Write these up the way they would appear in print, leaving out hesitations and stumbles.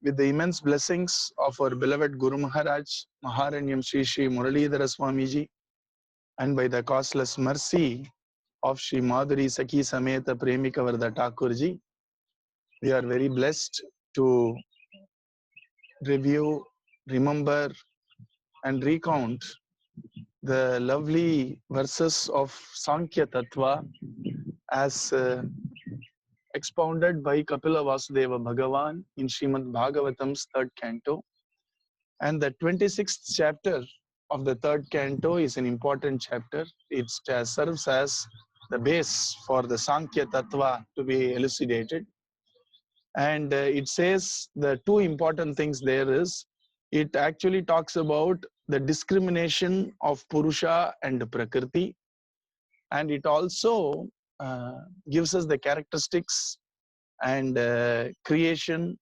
with the immense blessings of our beloved Guru Maharaj, Maharanyam Sri Sri Muralidhara Swamiji, and by the causeless mercy of Sri Madhuri Sakhi Sameta Premika Varda Thakurji, we are very blessed to review, remember, and recount the lovely verses of Sankhya Tattva as expounded by Kapila Vasudeva Bhagavan in Srimad Bhagavatam's 3rd canto. And the 26th chapter of the 3rd canto is an important chapter. It serves as the base for the Sankhya Tattva to be elucidated. And it says the two important things there is, it actually talks about the discrimination of Purusha and Prakriti. And it also gives us the characteristics and creation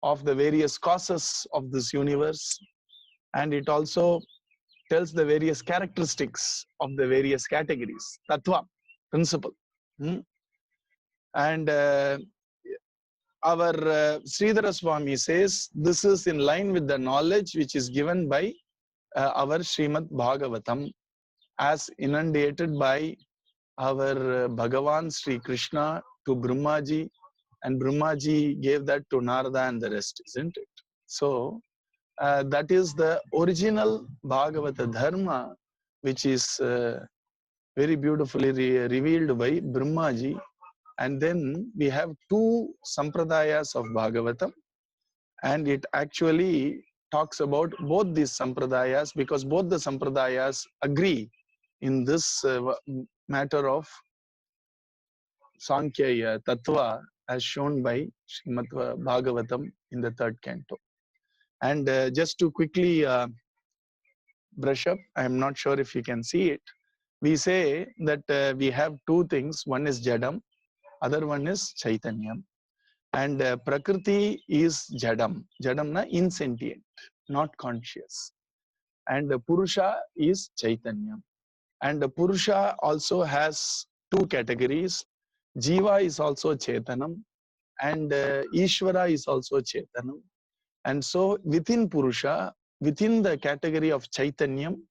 of the various causes of this universe. And it also tells the various characteristics of the various categories, Tattva, principle. And our Sridhara Swami says this is in line with the knowledge which is given by our Srimad Bhagavatam as inundated by our Bhagavan Sri Krishna to Brahmaji, and Brahmaji gave that to Narada and the rest, isn't it? So that is the original Bhagavata Dharma, which is very beautifully revealed by Brahmaji. And then we have two sampradayas of Bhagavatam, and it actually talks about both these sampradayas because both the sampradayas agree in this matter of Sankhya Tattva as shown by Srimad Bhagavatam in the 3rd canto. And just to quickly brush up, I am not sure if you can see it. We say that we have two things. One is Jadam, other one is Chaitanyam. And Prakriti is Jadam. Jadam na insentient, not conscious. And Purusha is Chaitanyam. And Purusha also has two categories. Jiva is also Chetanam, and Ishvara is also Chetanam. And so within Purusha, within the category of Chaitanyam,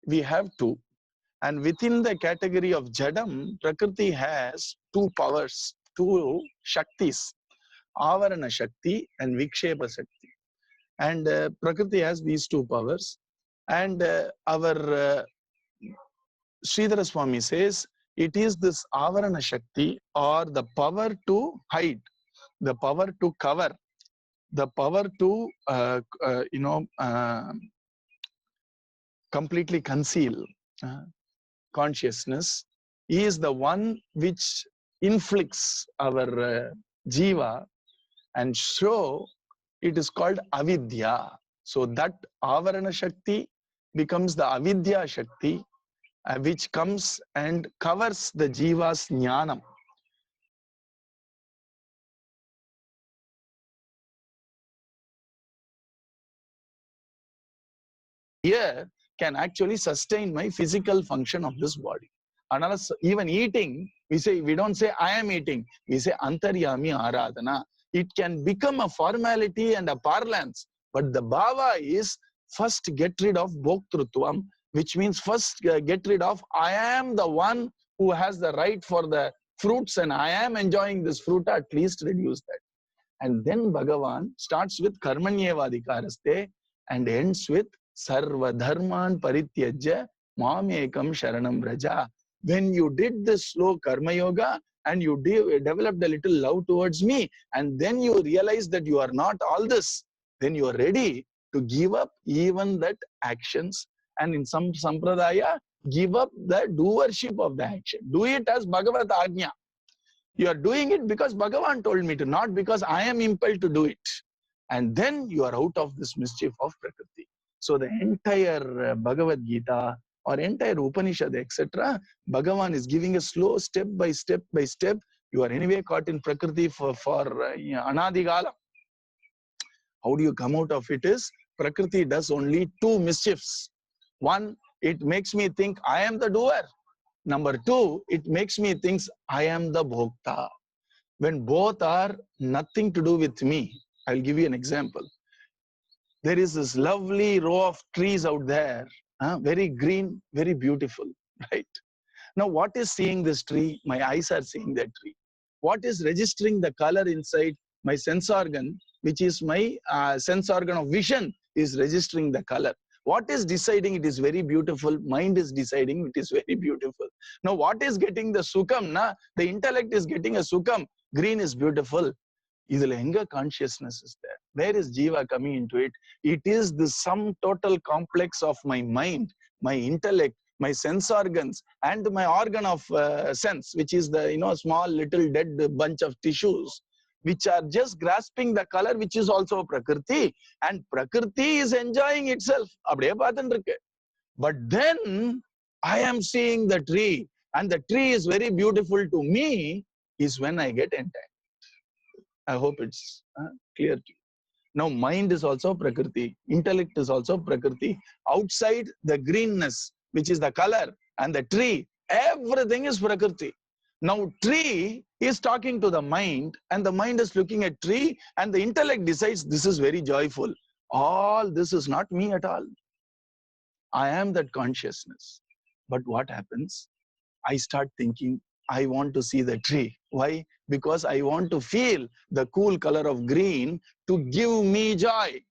we have two. And within the category of Jadam, Prakriti has two powers, two Shaktis, Avarana Shakti and Vikshepa Shakti. And Prakriti has these two powers. And our Sridhara Swami says, it is this Avarana Shakti or the power to hide, the power to cover, the power to, completely conceal consciousness is the one which inflicts our jiva, and so it is called avidya. So that Avarana Shakti becomes the avidya Shakti, which comes and covers the jiva's jnanam. Here can actually sustain my physical function of this body. Analysis, even eating, we don't say I am eating, we say Antaryami Aradhana. It can become a formality and a parlance, but the bhava is first get rid of bhoktrutvam, which means first get rid of I am the one who has the right for the fruits and I am enjoying this fruit, at least reduce that. And then Bhagavan starts with karmanyevadikaraste and ends with sarva dharman parityajya mamekam sharanam vraja. When you did this slow karma yoga and you developed a little love towards me, and then you realize that you are not all this, then you are ready to give up even that actions, and in some sampradaya, give up the doership of the action. Do it as Bhagavat Ajna. You are doing it because Bhagavan told me to, not because I am impelled to do it. And then you are out of this mischief of Prakriti. So the entire Bhagavad Gita or entire Upanishad, etc., Bhagavan is giving a slow step by step by step. You are anyway caught in Prakriti for Anadigala. How do you come out of it is, Prakriti does only two mischiefs. One, it makes me think I am the doer. Number two, it makes me think I am the bhokta. When both are nothing to do with me, I'll give you an example. There is this lovely row of trees out there, very green, very beautiful, right? Now, what is seeing this tree? My eyes are seeing that tree. What is registering the color inside? My sense organ, which is my sense organ of vision, is registering the color. What is deciding it is very beautiful? Mind is deciding it is very beautiful. Now, what is getting the sukham? The intellect is getting a sukham. Green is beautiful. Idhula enga consciousness is there? Where is jiva coming into it? It is the sum total complex of my mind, my intellect, my sense organs, and my organ of sense, which is the small little dead bunch of tissues, which are just grasping the color, which is also Prakriti, and Prakriti is enjoying itself. But then I am seeing the tree, and the tree is very beautiful to me, is when I get entangled. I hope it's clear to you. Now, mind is also Prakriti, intellect is also Prakriti. Outside the greenness, which is the color, and the tree, everything is Prakriti. Now, tree is talking to the mind, and the mind is looking at tree, and the intellect decides this is very joyful. All this is not me at all. I am that consciousness. But what happens? I start thinking, I want to see the tree. Why? Because I want to feel the cool color of green to give me joy.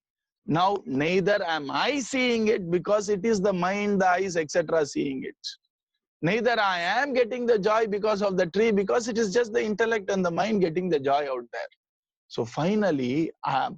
Now, neither am I seeing it because it is the mind, the eyes, etc. seeing it. Neither I am getting the joy because of the tree, because it is just the intellect and the mind getting the joy out there. So finally,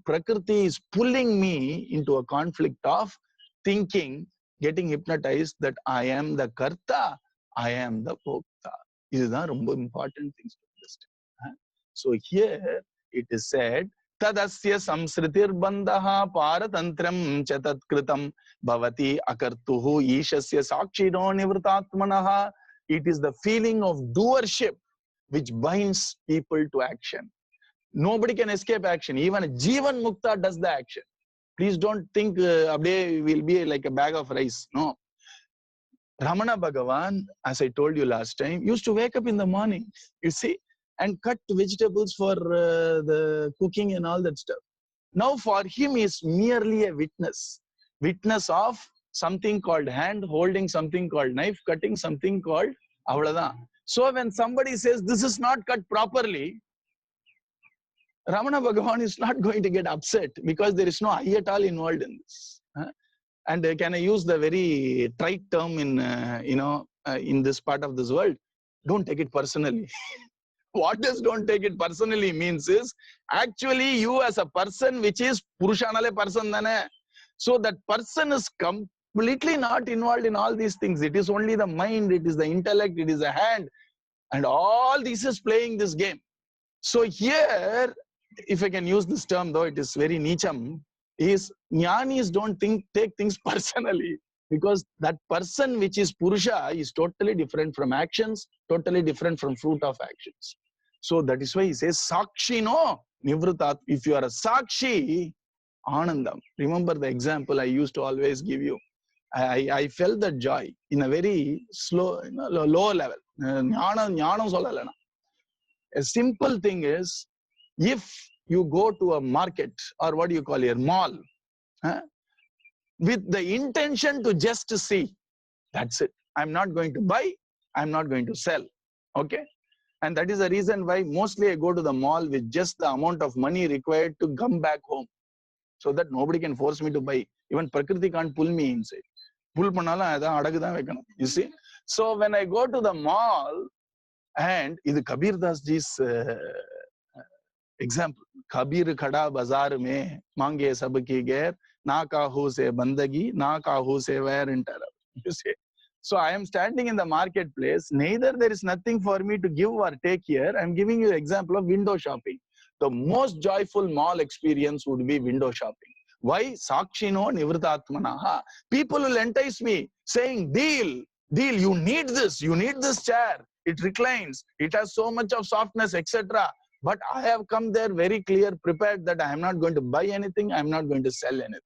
Prakriti is pulling me into a conflict of thinking, getting hypnotized that I am the Karta, I am the Bhokta. These are the important things to understand. So here it is said, Tadasya samsritir bandhaha paratantram chatat kritam bhavati akartuhu ishasya sakshino nivritatmanaha. It is the feeling of doership which binds people to action. Nobody can escape action. Even Jivan Mukta does the action. Please don't think Abde will be like a bag of rice. No. Ramana Bhagavan, as I told you last time, used to wake up in the morning, you see, and cut vegetables for the cooking and all that stuff. Now for him is merely a witness. Witness of something called hand, holding something called knife, cutting something called avladhan. So when somebody says this is not cut properly, Ramana Bhagavan is not going to get upset because there is no I at all involved in this. And can I use the very trite term in in this part of this world? Don't take it personally. What does don't take it personally means is actually you as a person, which is Purushanale person dane. So that person is completely not involved in all these things. It is only the mind, it is the intellect, it is the hand, and all this is playing this game. So here, if I can use this term, though it is very nicham, is jnanis don't take things personally, because that person which is Purusha is totally different from actions, totally different from fruit of actions. So that is why he says Sakshino Nivritat. If you are a Sakshi, Anandam. Remember the example I used to always give you. I felt that joy in a very slow, low level. A simple thing is, if you go to a market or what do you call it, mall, with the intention to just see, that's it. I'm not going to buy, I'm not going to sell. Okay? And that is the reason why mostly I go to the mall with just the amount of money required to come back home, so that nobody can force me to buy. Even Prakriti can't pull me inside. Pull pannala adha adagu dhaan vekanum. You see? So when I go to the mall, and idu Kabir Das ji's example, Kabir khada bazaar mein mange sabki gair, na kahu se bandagi, na kahu se wear and tear. You see? So I am standing in the marketplace, neither there is nothing for me to give or take here. I am giving you an example of window shopping. The most joyful mall experience would be window shopping. Why? Sakshino Nivritatmanaha. People will entice me saying, deal, you need this chair. It reclines, it has so much of softness, etc. But I have come there very clear, prepared that I am not going to buy anything, I am not going to sell anything.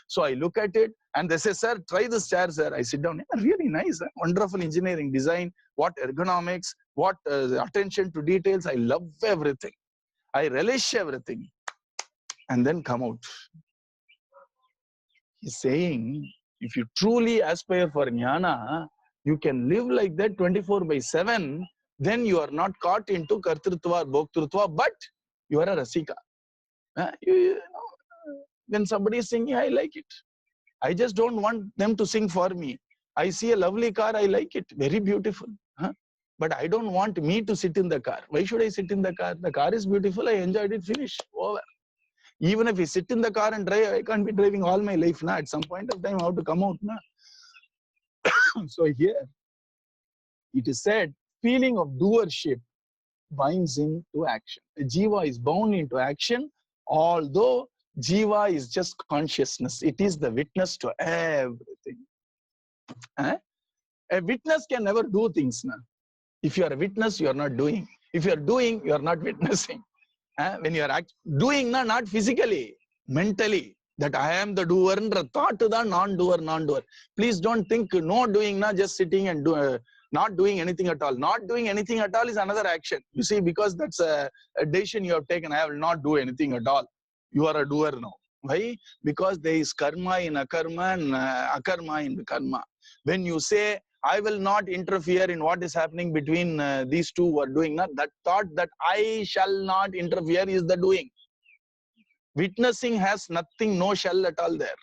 So I look at it and they say, sir, try this chair, sir. I sit down, really nice, wonderful engineering design, what ergonomics, what attention to details. I love everything. I relish everything. and then come out. He's saying, if you truly aspire for jnana, you can live like that 24/7, then you are not caught into kartrutva or bhoktrutva, but you are a rasika. When somebody is singing, I like it. I just don't want them to sing for me. I see a lovely car, I like it, very beautiful. But I don't want me to sit in the car. Why should I sit in the car? The car is beautiful, I enjoyed it, finish, over. Even if we sit in the car and drive, I can't be driving all my life. At some point of time, I have to come out. So here, it is said, feeling of doership binds him to action. Jiva is bound into action, although Jiva is just consciousness. It is the witness to everything. A witness can never do things. If you are a witness, you are not doing. If you are doing, you are not witnessing. When you are doing, not physically, mentally, that I am the doer, thought to the non-doer. Please don't think no doing, just sitting and not doing anything at all. Not doing anything at all is another action. You see, because that's a decision you have taken. I will not do anything at all. You are a doer now. Why? Because there is karma in akarma and akarma in karma. When you say, I will not interfere in what is happening between these two who are doing, that thought that I shall not interfere is the doing. Witnessing has nothing, no shall at all there.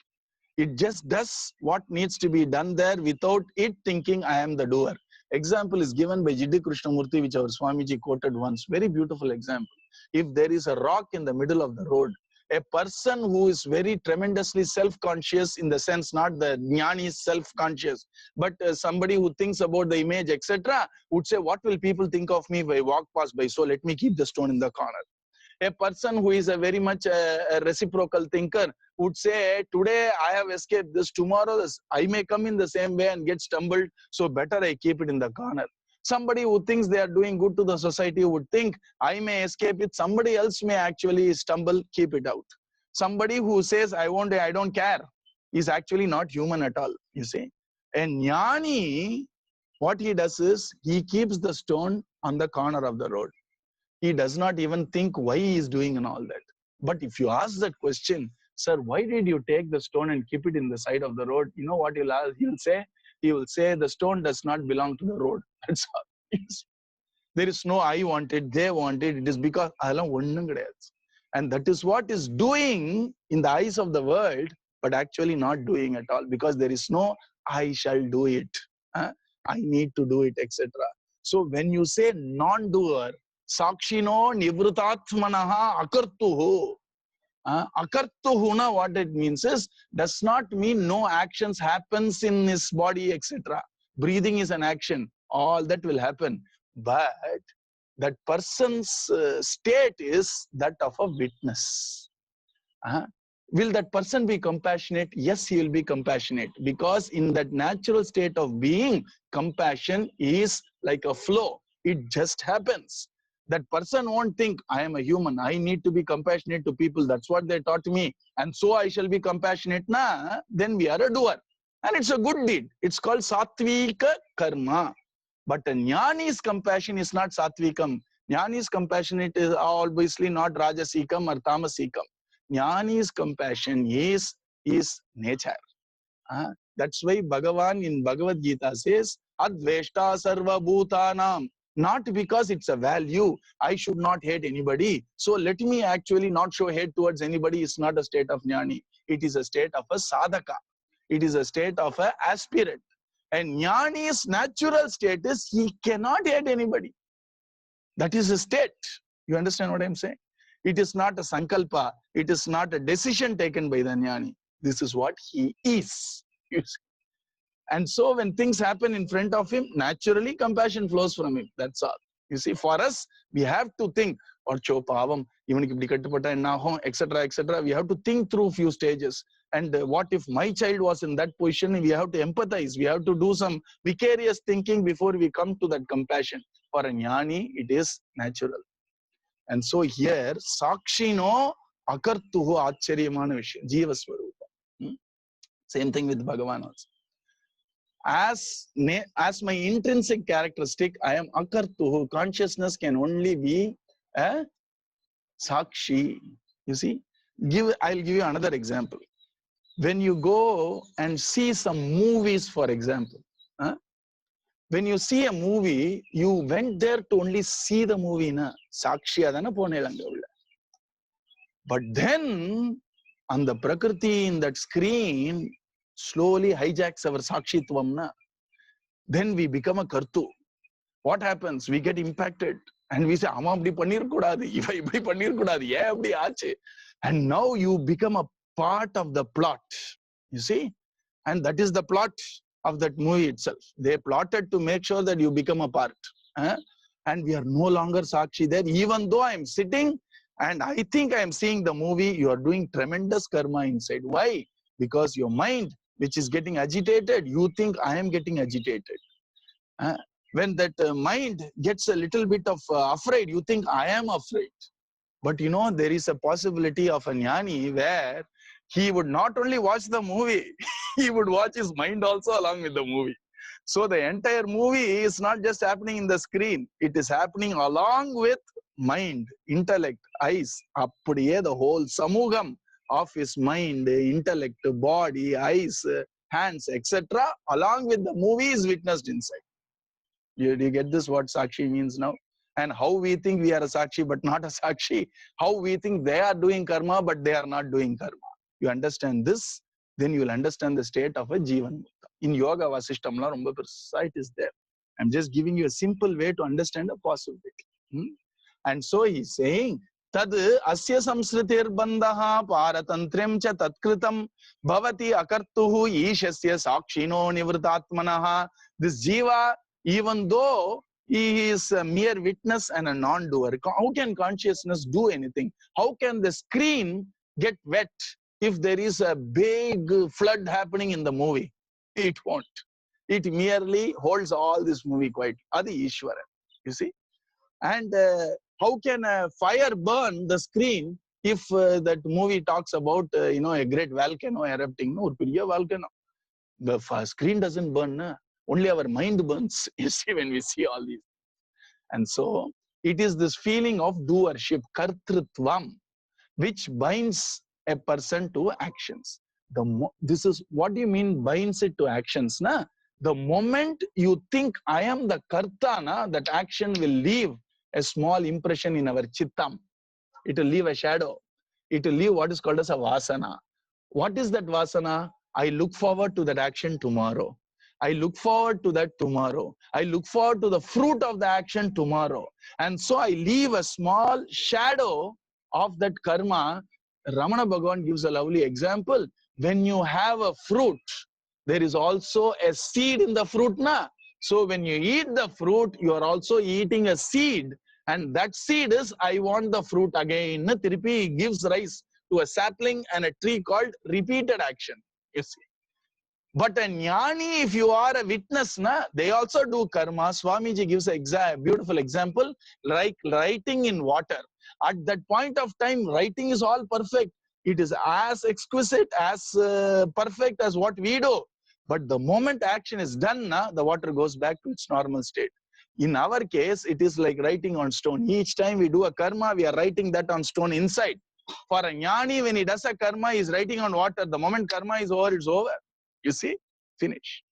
It just does what needs to be done there without it thinking I am the doer. Example is given by Jiddi Krishnamurti, which our Swamiji quoted once. Very beautiful example. If there is a rock in the middle of the road, a person who is very tremendously self-conscious, in the sense not the jnani is self-conscious, but somebody who thinks about the image, etc., would say, what will people think of me if I walk past by? So let me keep the stone in the corner. A person who is a very much a reciprocal thinker would say, today I have escaped this, tomorrow I may come in the same way and get stumbled, so better I keep it in the corner. Somebody who thinks they are doing good to the society would think, I may escape it, somebody else may actually stumble, keep it out. Somebody who says, I don't care, is actually not human at all, you see. And jnani, what he does is, he keeps the stone on the corner of the road. He does not even think why he is doing and all that. But if you ask that question, sir, why did you take the stone and keep it in the side of the road? You know what he'll say? He will say, the stone does not belong to the road. That's all. There is no I want it, they want it. It is because and that is what is doing in the eyes of the world, but actually not doing at all, because there is no I shall do it. I need to do it, etc. So when you say non-doer, Sakshino nivrutatmanaha akartuhu. Akartuhuna, what it means is, does not mean no actions happens in his body, etc. Breathing is an action. All that will happen. But that person's state is that of a witness. Will that person be compassionate? Yes, he will be compassionate, because in that natural state of being, compassion is like a flow. It just happens. That person won't think, I am a human, I need to be compassionate to people, that's what they taught me, and so I shall be compassionate. Then we are a doer. And it's a good deed. It's called sattvika karma. But a jnani's compassion is not sattvikam. Jnani's compassionate is obviously not rajasikam or tamasikam. Jnani's compassion is nature. That's why Bhagavan in Bhagavad Gita says, Adveshta sarva bhutanam. Not because it's a value, I should not hate anybody, so let me actually not show hate towards anybody. It's not a state of jnani. It is a state of a sadhaka. It is a state of an aspirant. And jnani's natural state is he cannot hate anybody. That is a state. You understand what I'm saying? It is not a sankalpa. It is not a decision taken by the jnani. This is what he is. And so when things happen in front of him, naturally compassion flows from him. That's all. You see, for us, we have to think, or chopavam, etc., etc. We have to think through few stages. And what if my child was in that position? We have to empathize. We have to do some vicarious thinking before we come to that compassion. For a jnani, it is natural. And so here, sakshino akartuhu acharyamana vishya, jiva swarupa. Same thing with Bhagavan also. As my intrinsic characteristic, I am akartuhu. Consciousness can only be a sakshi. You see, I'll give you another example. When you go and see some movies, for example, huh? When you see a movie, you went there to only see the movie, na? Sakshiyadana ponelanga ulla. But then, on the prakriti in that screen slowly hijacks our sakshitvam, na? Then we become a kartu. What happens? We get impacted. And we say, Ama apdi pannir kudadu, iva ipdi pannir kudadu, ye apdi aache. And now you become a part of the plot. You see? And that is the plot of that movie itself. They plotted to make sure that you become a part. And we are no longer Sakshi there. Even though I am sitting and I think I am seeing the movie, you are doing tremendous karma inside. Why? Because your mind, which is getting agitated, you think I am getting agitated. When that mind gets a little bit of afraid, you think I am afraid. But you know, there is a possibility of a jnani where he would not only watch the movie, he would watch his mind also along with the movie. So the entire movie is not just happening in the screen, it is happening along with mind, intellect, eyes. Appadiye the whole samugam of his mind, intellect, body, eyes, hands, etc. along with the movie is witnessed inside. Do you get this, what Sakshi means now? And how we think we are a Sakshi but not a Sakshi. How we think they are doing karma but they are not doing karma. You understand this, then you will understand the state of a Jivan Mukta. In Yoga Vasishtamla, romba precise is there. I'm just giving you a simple way to understand a possibility. And so he's saying, Tad asya samsritir bandaha paratantrem cha tatkritam bhavati akartuhu ishasya sakshino nivritatmanaha. This Jiva, even though he is a mere witness and a non-doer, how can consciousness do anything? How can the screen get wet if there is a big flood happening in the movie? It won't. It merely holds all this movie quiet. Adi Ishvara, you see? And how can a fire burn the screen if that movie talks about, a great volcano erupting? No, a volcano. The screen doesn't burn. Na? Only our mind burns, you see, when we see all these. And so, it is this feeling of doership, kartrutvam, which binds a person to actions. This is what do you mean binds it to actions? Na? The moment you think I am the karta, na, that action will leave a small impression in our chittam. It will leave a shadow. It will leave what is called as a vasana. What is that vasana? I look forward to that action tomorrow. I look forward to that tomorrow. I look forward to the fruit of the action tomorrow. And so I leave a small shadow of that karma. Ramana Bhagavan gives a lovely example. When you have a fruit, there is also a seed in the fruit, na? So when you eat the fruit, you are also eating a seed. And that seed is, I want the fruit again. Tiruppi gives rise to a sapling and a tree called repeated action. You see. But a jnani, if you are a witness, they also do karma. Swamiji gives a beautiful example, like writing in water. At that point of time, writing is all perfect. It is as exquisite, as perfect as what we do. But the moment action is done, the water goes back to its normal state. In our case, it is like writing on stone. Each time we do a karma, we are writing that on stone inside. For a jnani, when he does a karma, he is writing on water. The moment karma is over, it's over. You see, finish.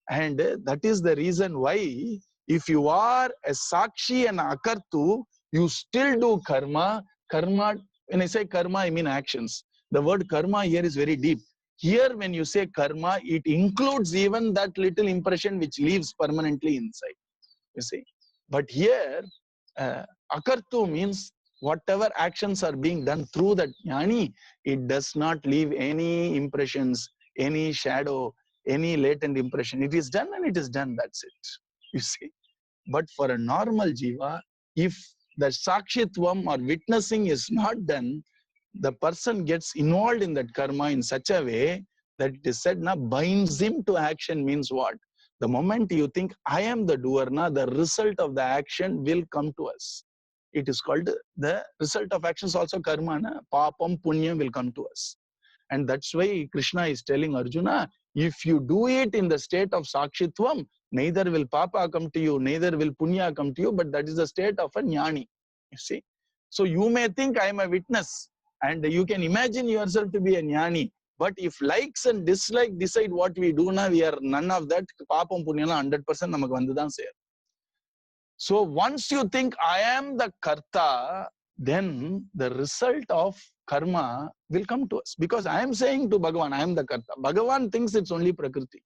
And that is the reason why if you are a Sakshi and Akartu, you still do karma. Karma, when I say karma, I mean actions. The word karma here is very deep. Here, when you say karma, it includes even that little impression which leaves permanently inside. You see. But here, Akartu means whatever actions are being done through that jnani, it does not leave any impressions, any shadow, any latent impression. It is done and it is done, that's it. You see. But for a normal jiva, if the sakshitvam or witnessing is not done, the person gets involved in that karma in such a way that it is said, binds him to action means what? The moment you think, I am the doer, the result of the action will come to us. It is called, the result of actions also karma, papam, punyam will come to us. And that's why Krishna is telling Arjuna, if you do it in the state of sakshitvam, neither will papa come to you, neither will punya come to you, but that is the state of a jnani. You see. So you may think I am a witness, And you can imagine yourself to be a jnani. But if likes and dislikes decide what we do now, we are none of that. Papam punyala 100% namak vandhudan seyar. So once you think I am the karta, then the result of karma will come to us. Because I am saying to Bhagavan, I am the karta. Bhagavan thinks it's only Prakriti.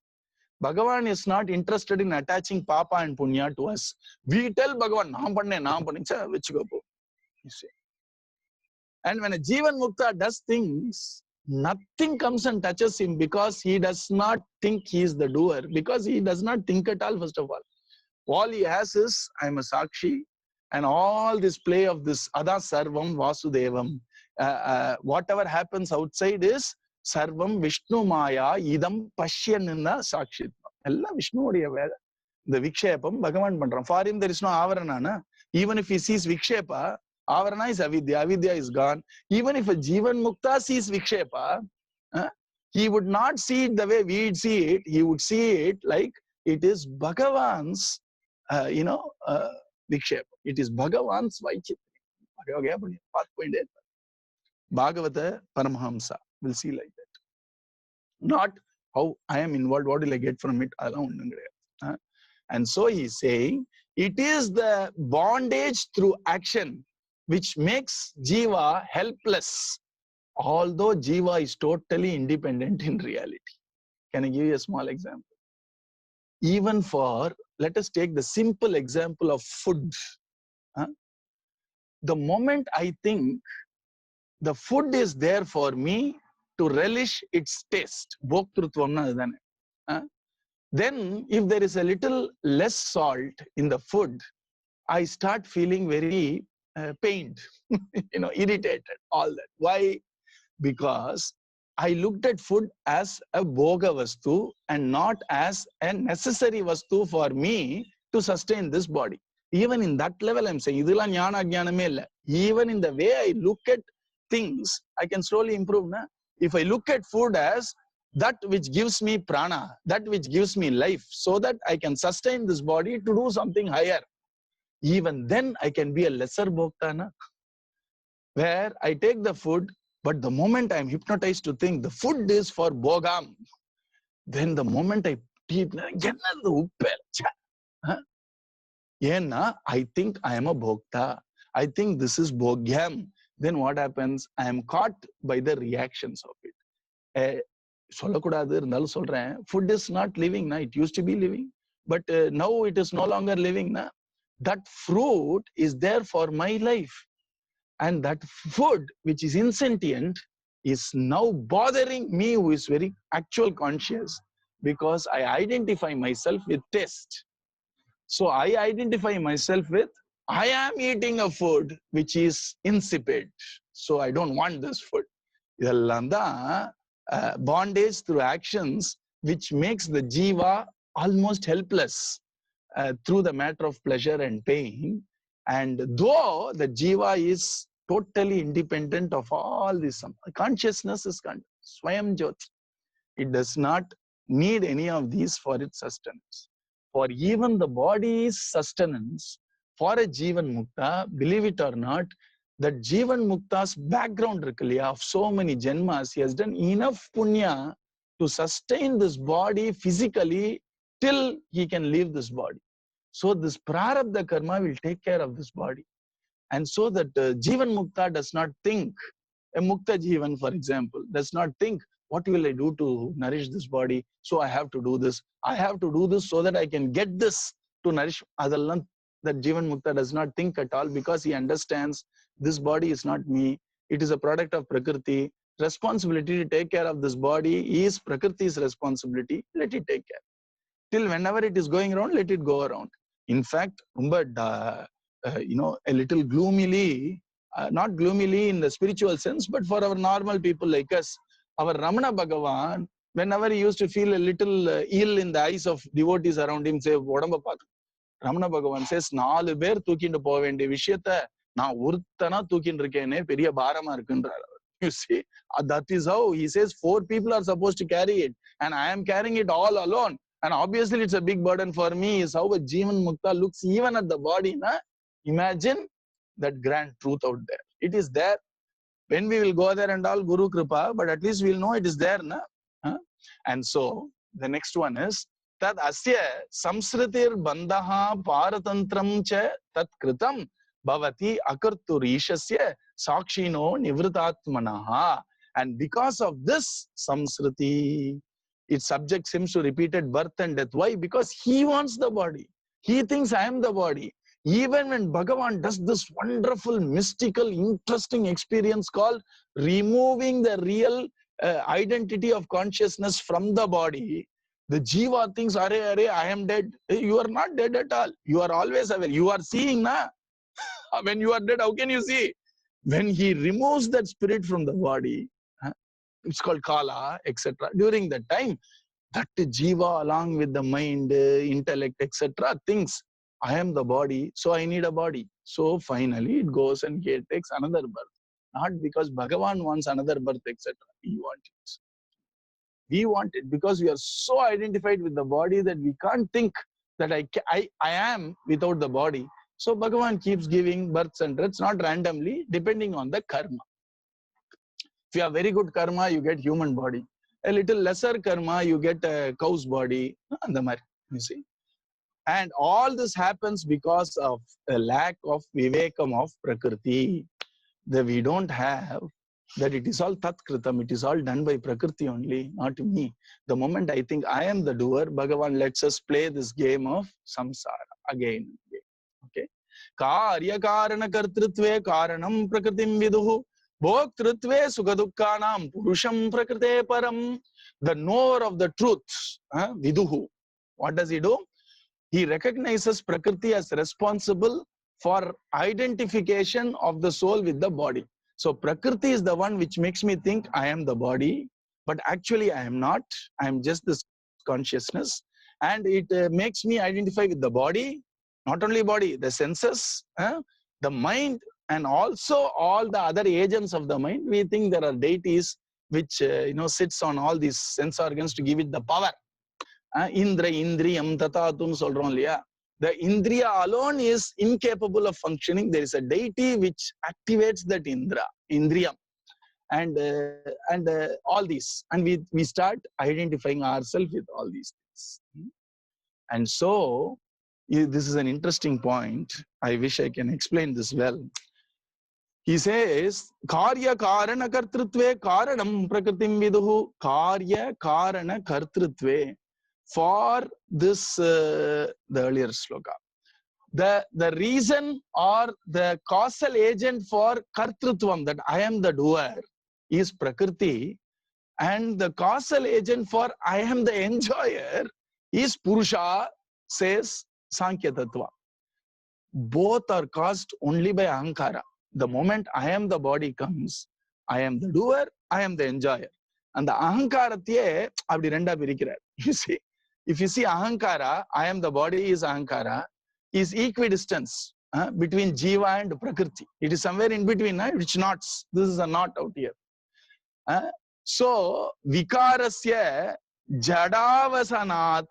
Bhagavan is not interested in attaching papa and punya to us. We tell Bhagavan, naam panne, vechiko po. You see. And when a Jivan Mukta does things, nothing comes and touches him because he does not think he is the doer. Because he does not think at all, first of all. All he has is, I am a Sakshi, and all this play of this Ada Sarvam Vasudevam. Whatever happens outside is Sarvam Vishnu Maya Idam Pashyanina Sakshitva. Ella Vishnu Odiya Veda. The Vikshepam Bhagavan Pandram. For him there is no Avarana. Even if he sees Vikshepa, Avarana is Avidya. Avidya is gone. Even if a Jivan Mukta sees Vikshepa, he would not see it the way we see it. He would see it like it is Bhagavan's Vikshepa. It is Bhagavan's Vaichitra. Bhagavata Paramahamsa will see like that. Not how I am involved, what will I get from it? And so he is saying, it is the bondage through action which makes Jiva helpless, although Jiva is totally independent in reality. Can I give you a small example? Even for, let us take the simple example of food. The moment I think the food is there for me to relish its taste, then if there is a little less salt in the food, I start feeling very pained, irritated, all that. Why? Because I looked at food as a bhoga vastu and not as a necessary vastu for me to sustain this body. Even in that level, I'm saying, even in the way I look at things, I can slowly improve. If I look at food as that which gives me prana, that which gives me life, so that I can sustain this body to do something higher, even then I can be a lesser bhoktana, where I take the food, but the moment I'm hypnotized to think the food is for bhogam, then the moment I eat, I think I am a bhokta, I think this is bhogyam, then what happens? I am caught by the reactions of it. Food is not living, it used to be living, but now it is no longer living. That fruit is there for my life, and that food which is insentient is now bothering me, who is very actual conscious, because I identify myself with taste. So I identify myself with, I am eating a food which is insipid, so I don't want this food. Bondage through actions which makes the jiva almost helpless through the matter of pleasure and pain. And though the jiva is totally independent of all this, consciousness is Swayam Jyoti. It does not need any of these for its sustenance. For even the body's sustenance, for a Jivan Mukta, believe it or not, that Jivan Mukta's background of so many janmas, he has done enough punya to sustain this body physically till he can leave this body. So this prarabdha karma will take care of this body. And so that Jivan Mukta does not think, a Mukta Jivan, for example, does not think, what will I do to nourish this body? So I have to do this. I have to do this so that I can get this to nourish. That Jivan Mukta does not think at all, because he understands this body is not me. It is a product of Prakriti. Responsibility to take care of this body is Prakriti's responsibility. Let it take care. Till whenever it is going around, let it go around. In fact, a little gloomily, not gloomily in the spiritual sense, but for our normal people like us, our Ramana Bhagavan, whenever he used to feel a little ill in the eyes of devotees around him, say, Ramana Bhagavan says, 4 பேர் தூக்கிட்டு போக வேண்டிய விஷயத்தை நான் ஒருத்தனா தூக்கிட்டு இருக்கேனே, பெரிய பாரமா இருக்குன்றார். You see, that is how he says 4 people are supposed to carry it, and I am carrying it all alone. And obviously it's a big burden for me, is how a Jivan Mukta looks even at the body. Imagine that grand truth out there. It is there. When we will go there and all, Guru Kripa, but at least we'll know it is there, na? Huh? And so the next one is tad asya samsritir bandaha paratantram cha tat kritam bhavati akarturishasya sakshino nivritatmanaha. And because of this samsriti, its subject seems to repeated birth and death. Why? Because he wants the body. He thinks I am the body. Even when Bhagavan does this wonderful, mystical, interesting experience called removing the real identity of consciousness from the body, the jiva thinks, are, I am dead. You are not dead at all. You are always aware. You are seeing, na? When you are dead, how can you see? When he removes that spirit from the body, it's called kala, etc. During that time, that jiva along with the mind, intellect, etc. thinks, I am the body, so I need a body. So finally it goes and takes another birth. Not because Bhagavan wants another birth, etc. We want it. We want it because we are so identified with the body that we can't think that I am without the body. So Bhagavan keeps giving births and deaths, not randomly, depending on the karma. If you have very good karma, you get human body. A little lesser karma, you get a cow's body. And the mari, you see. And all this happens because of a lack of vivekam of prakriti. That we don't have, that it is all tatkritam, it is all done by prakriti only, not me. The moment I think I am the doer, Bhagavan lets us play this game of samsara again. Okay. Karya karana kartrutve karanam prakritim viduhu bhoktrutve sukadukkanam purusham prakrite param. The knower of the truth, viduhu. What does he do? He recognizes Prakriti as responsible for identification of the soul with the body. So Prakriti is the one which makes me think I am the body, but actually I am not. I am just this consciousness. And it makes me identify with the body, not only body, the senses, the mind, and also all the other agents of the mind. We think there are deities which sits on all these sense organs to give it the power. Indra, Indriyam, Tatatum solron liya. The Indriya alone is incapable of functioning. There is a deity which activates that Indra, Indriyam, and all these. And we start identifying ourselves with all these things. And so, this is an interesting point. I wish I can explain this well. He says, Karya Karana Kartrutve Karanam Prakritim Viduhu. Karya Karana Kartrutve. For this, the earlier sloka, the reason or the causal agent for kartrutvam, that I am the doer, is Prakriti, and the causal agent for I am the enjoyer is Purusha, says Sankhya Tattva. Both are caused only by Ahankara. The moment I am the body comes, I am the doer, I am the enjoyer. And the Ahankarathye abdi renda pirikirar. You see, if you see Ahankara, I am the body is Ahankara, is equidistance between Jiva and Prakriti. It is somewhere in between, which knots. This is a knot out here. So, Vikarasya Jadavasanat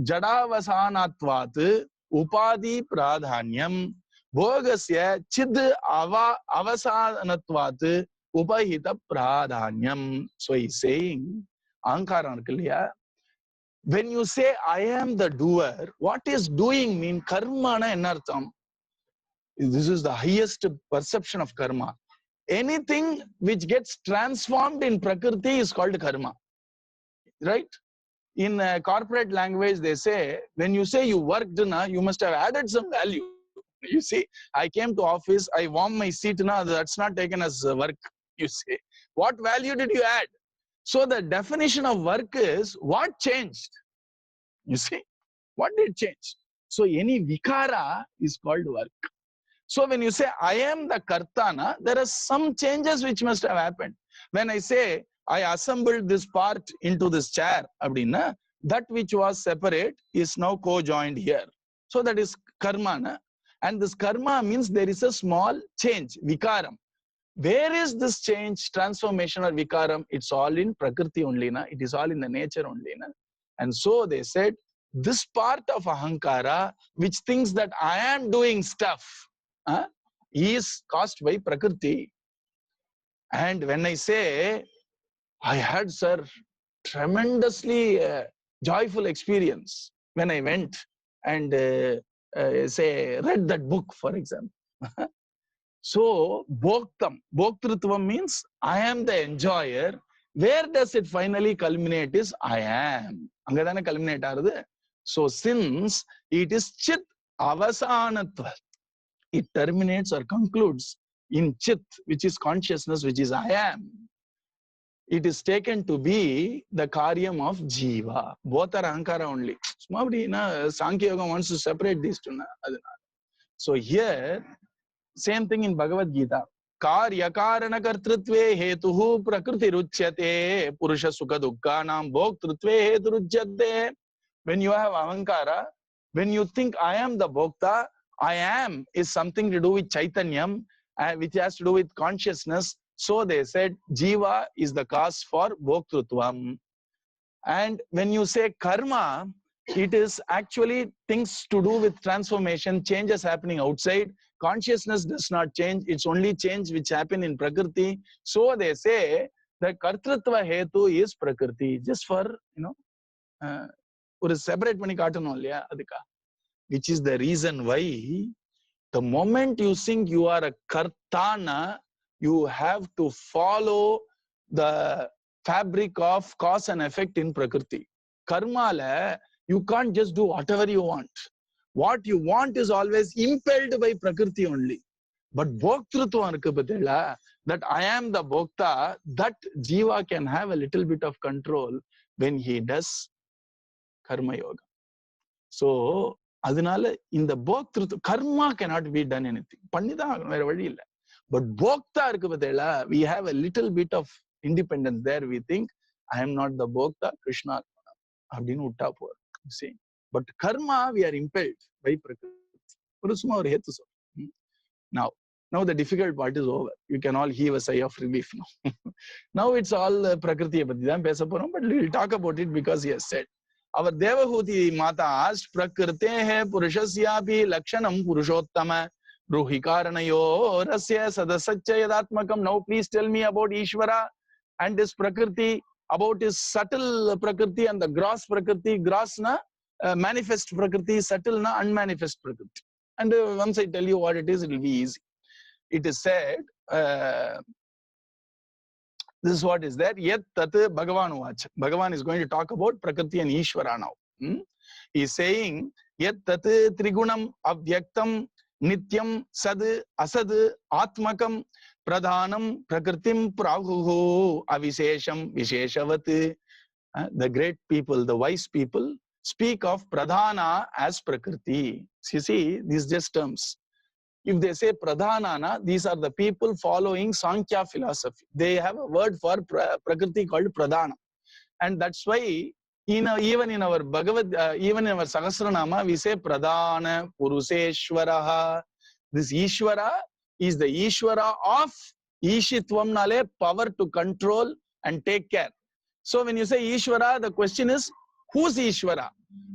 Jadavasanatvat Upadi Pradhanyam Bhogasya Chid Avasanatvat Upahita Pradhanyam. So he's saying, Ahankara, when you say I am the doer, what is doing mean? Karma na enartham. This is the highest perception of karma. Anything which gets transformed in Prakriti is called karma. Right? In corporate language, they say, when you say you worked, you must have added some value. You see, I came to office, I warmed my seat, that's not taken as work. You see, what value did you add? So the definition of work is what changed. You see, what did change? So any vikara is called work. So when you say I am the kartana, there are some changes which must have happened. When I say I assembled this part into this chair, abdina, that which was separate is now co-joined here. So that is karma. And this karma means there is a small change, vikaram. Where is this change, transformation or vikaram? It's all in Prakriti only. It is all in the nature only. And so they said, this part of Ahankara, which thinks that I am doing stuff, is caused by Prakriti. And when I say, I had, sir, tremendously joyful experience when I went and read that book, for example. So, Bhoktritvam means I am the enjoyer. Where does it finally culminate is I am. Angadana culminate arudhu. So, since it is Chit Avasanatva, it terminates or concludes in Chit, which is consciousness, which is I am. It is taken to be the karyam of Jiva. Both are Ahankara only. Sankhya Yoga wants to separate these two. So here, same thing in Bhagavad Gita. Karya karana kartrutve hetuhu prakriti ruchyate purusha sukha dukkhanam bhoktrutve hetu ruchyate. When you have Ahankara, when you think I am the Bhokta, I am is something to do with Chaitanyam, which has to do with consciousness. So they said Jiva is the cause for Bhoktrutvam. And when you say karma, it is actually things to do with transformation, changes happening outside. Consciousness does not change. It's only change which happen in Prakriti. So they say the Kartrutva Hetu is Prakriti. Just for, or separate பண்ணி காட்டணும் இல்லையா அதுக்கா, which is the reason why the moment you think you are a kartana, you have to follow the fabric of cause and effect in Prakriti. Karmala, you can't just do whatever you want. What you want is always impelled by Prakriti only. But Bhoktrutvam irukku pathila, that I am the Bhokta, that Jiva can have a little bit of control when he does Karma Yoga. So, அதனால இந்த Bhoktrutva, karma cannot be done anything. பண்ணிதான் வேற வழி இல்லை. But Bhokta irukku pathila, we have a little bit of independence there. We think, I am not the Bhokta, Krishna அப்படின்னு விட்டா போறோம். See, but karma we are impelled by Prakriti. ஒரு சும்மா ஒரு ஹேத்து சொல்றேன். Now the difficult part is over. You can all heave a sigh of relief now. Now it's all Prakritiயை பத்தி தான் பேச போறோம். But we'll talk about it because he has said. Our Devahuti Mata asked, Prakritehe Purushasyapi Lakshanam Purushottama Ruhi Karanayo Rasya Sadasaccha Yadatmakam. Now please tell me about Ishvara and his Prakriti, about his subtle Prakriti and the gross Prakriti. Gross na manifest Prakriti, subtle na unmanifest Prakriti. And once I tell you what it is, it will be easy. It is said, this is what is there. Yet tat Bhagavan Uvacha. Bhagavan is going to talk about Prakriti and Ishvara now. He is saying, Yet tat Trigunam Avyaktam Nityam Sad Asad Atmakam Pradhanam Prakritim Prahuhu Avisesham Visheshavat. The great people, the wise people, speak of Pradhana as Prakriti. You see, these just terms. If they say Pradhanana, these are the people following Sankhya philosophy. They have a word for Prakriti called Pradhana. And that's why even in our Bhagavad, even in our Sahasranama, we say Pradhana Puruseshwaraha. This Ishvara is the Ishvara of Ishitvam Nale, power to control and take care. So when you say Ishvara, the question is, who's Ishvara?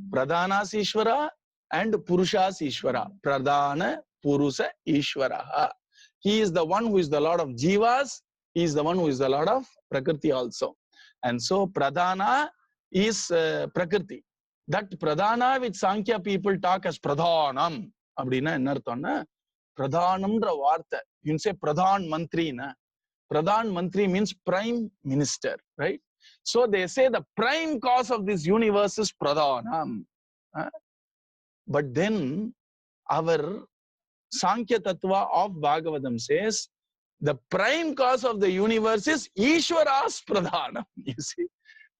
Pradhanas Ishvara and Purushas Ishvara. Pradhana Purusa Ishvaraha. He is the one who is the Lord of Jivas. He is the one who is the Lord of Prakriti also. And so Pradhana is Prakriti. That Pradhana which Sankhya people talk as Pradhanam. Abdina enna arthona? Pradhanamra vartha. You can say Pradhan Mantri na. Pradhan Mantri means Prime Minister, right? So they say the prime cause of this universe is Pradhanam. But then our Sankhya Tattva of Bhagavatam says the prime cause of the universe is Ishvara's Pradhanam. You see,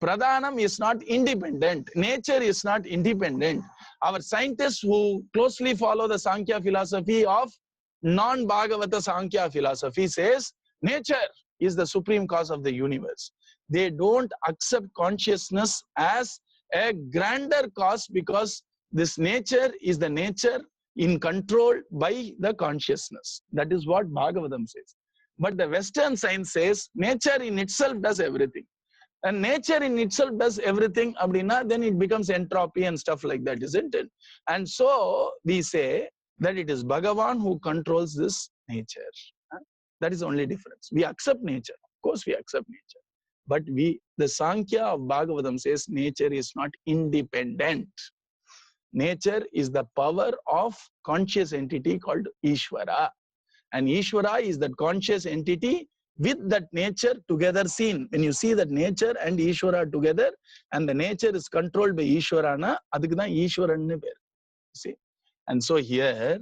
Pradhanam is not independent. Nature is not independent. Our scientists who closely follow the Sankhya philosophy of non-Bhagavata Sankhya philosophy says nature is the supreme cause of the universe. They don't accept consciousness as a grander cause because this nature is the nature in control by the consciousness. That is what Bhagavatam says. But the Western science says nature in itself does everything. And nature in itself does everything, abdina, then it becomes entropy and stuff like that, isn't it? And so we say that it is Bhagavan who controls this nature. That is the only difference. We accept nature. Of course, we accept nature. But the Sankhya of Bhagavatam says nature is not independent. Nature is the power of conscious entity called Ishvara. And Ishvara is that conscious entity with that nature together seen. When you see that nature and Ishvara together, and the nature is controlled by Ishvarana, adukku Ishwaran. See? And so here,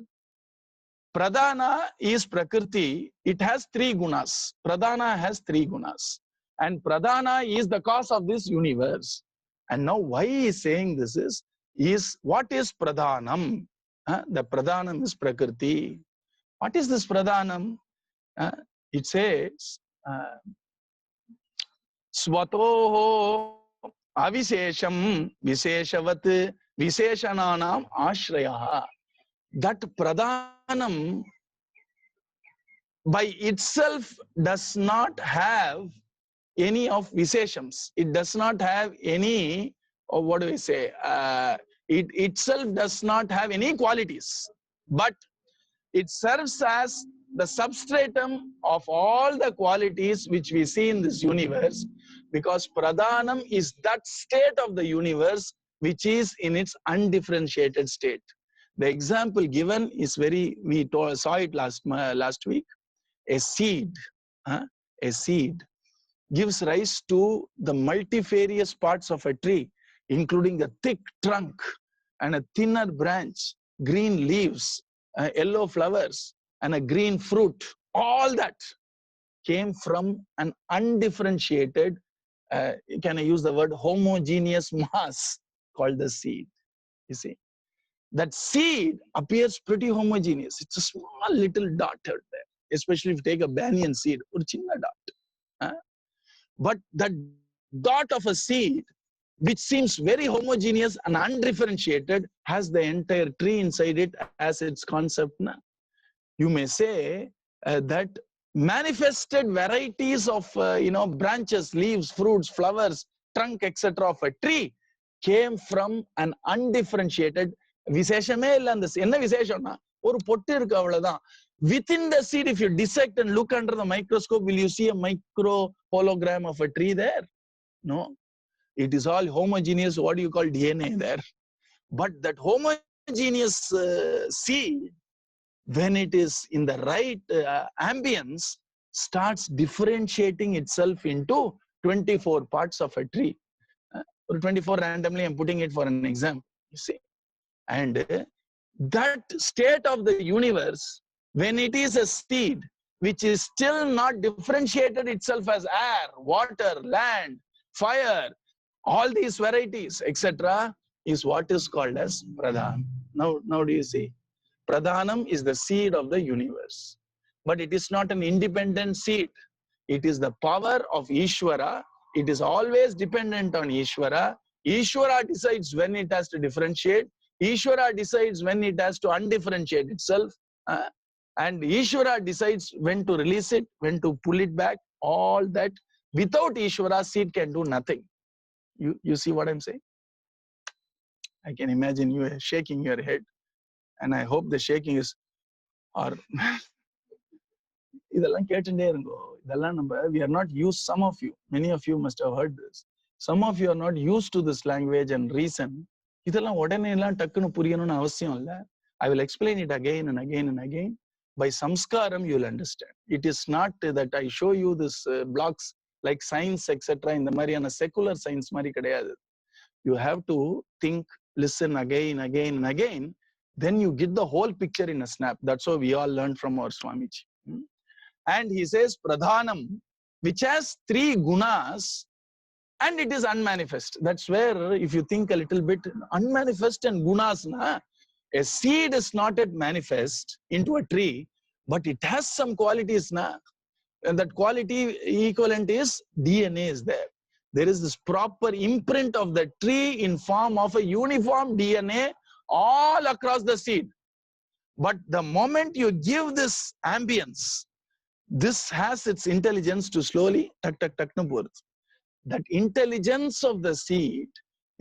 Pradhana is Prakriti. It has three gunas. Pradhana has three gunas. And Pradhana is the cause of this universe. And now why he is saying this is what is Pradhanam? The Pradhanam is Prakriti. What is this Pradhanam? It says, Swatoho Avishesham Visheshavat Visheshananam Ashrayaha. That Pradhanam by itself does not have any of Visheshams. It does not have any, or what do we say? It itself does not have any qualities, but it serves as the substratum of all the qualities which we see in this universe, because Pradhanam is that state of the universe which is in its undifferentiated state. The example given is we saw it last week. A seed gives rise to the multifarious parts of a tree, including a thick trunk and a thinner branch, green leaves, yellow flowers, and a green fruit. All that came from an undifferentiated, can I use the word homogeneous mass called the seed. You see, that seed appears pretty homogeneous. It's a small little dot out there, especially if you take a banyan seed, or chinna dot. But that dot of a seed, which seems very homogeneous and undifferentiated, has the entire tree inside it as its concept. You may say that manifested varieties of branches, leaves, fruits, flowers, trunk, etc. of a tree came from an undifferentiated விசேஷமே இல்ல. அந்த என்ன விசேஷம்னா ஒரு பொட்டு இருக்கு, அவ்வளவுதான். Within the seed, if you dissect and look under the microscope, will you see a micro hologram of a tree there? No. It is all homogeneous, what do you call DNA there. But that homogeneous seed, when it is in the right ambience, starts differentiating itself into 24 parts of a tree. 24 randomly, I'm putting it for an example, you see. And that state of the universe, when it is a seed which is still not differentiated itself as air, water, land, fire, all these varieties, etc., is what is called as Pradhan. Now do you see? Pradhanam is the seed of the universe. But it is not an independent seed. It is the power of Ishvara. It is always dependent on Ishvara. Ishvara decides when it has to differentiate. Ishvara decides when it has to undifferentiate itself. And Ishvara decides when to release it, when to pull it back. All that. Without Ishvara, seed can do nothing. You see what I'm saying? I can imagine you shaking your head. And I hope the shaking is, or இதெல்லாம் கேட்டுட்டே இருங்கோ. இதெல்லாம் நம்ம, we are not used, some of you, many of you must have heard this. Some of you are not used to this language and reason. இதெல்லாம் உடனே எல்லாம் டக்குன்னு புரியணும்னு அவசியம் இல்லை. I will explain it again and again and again. By samskaram, you will understand. It is not that I show you this blocks like science, etc. இந்த மாதிரியான secular science மாதிரி கிடையாது. You have to think, listen again, again and again. Then you get the whole picture in a snap. That's what we all learned from our Swamiji. And he says Pradhanam, which has three gunas, and it is unmanifest. That's where, if you think a little bit, unmanifest and gunas, a seed is not yet manifest into a tree, but it has some qualities, and that quality equivalent is DNA is there. There is this proper imprint of the tree in form of a uniform DNA all across the seed. But the moment you give this ambience, this has its intelligence to slowly tak tak tak na porudhu. That intelligence of the seed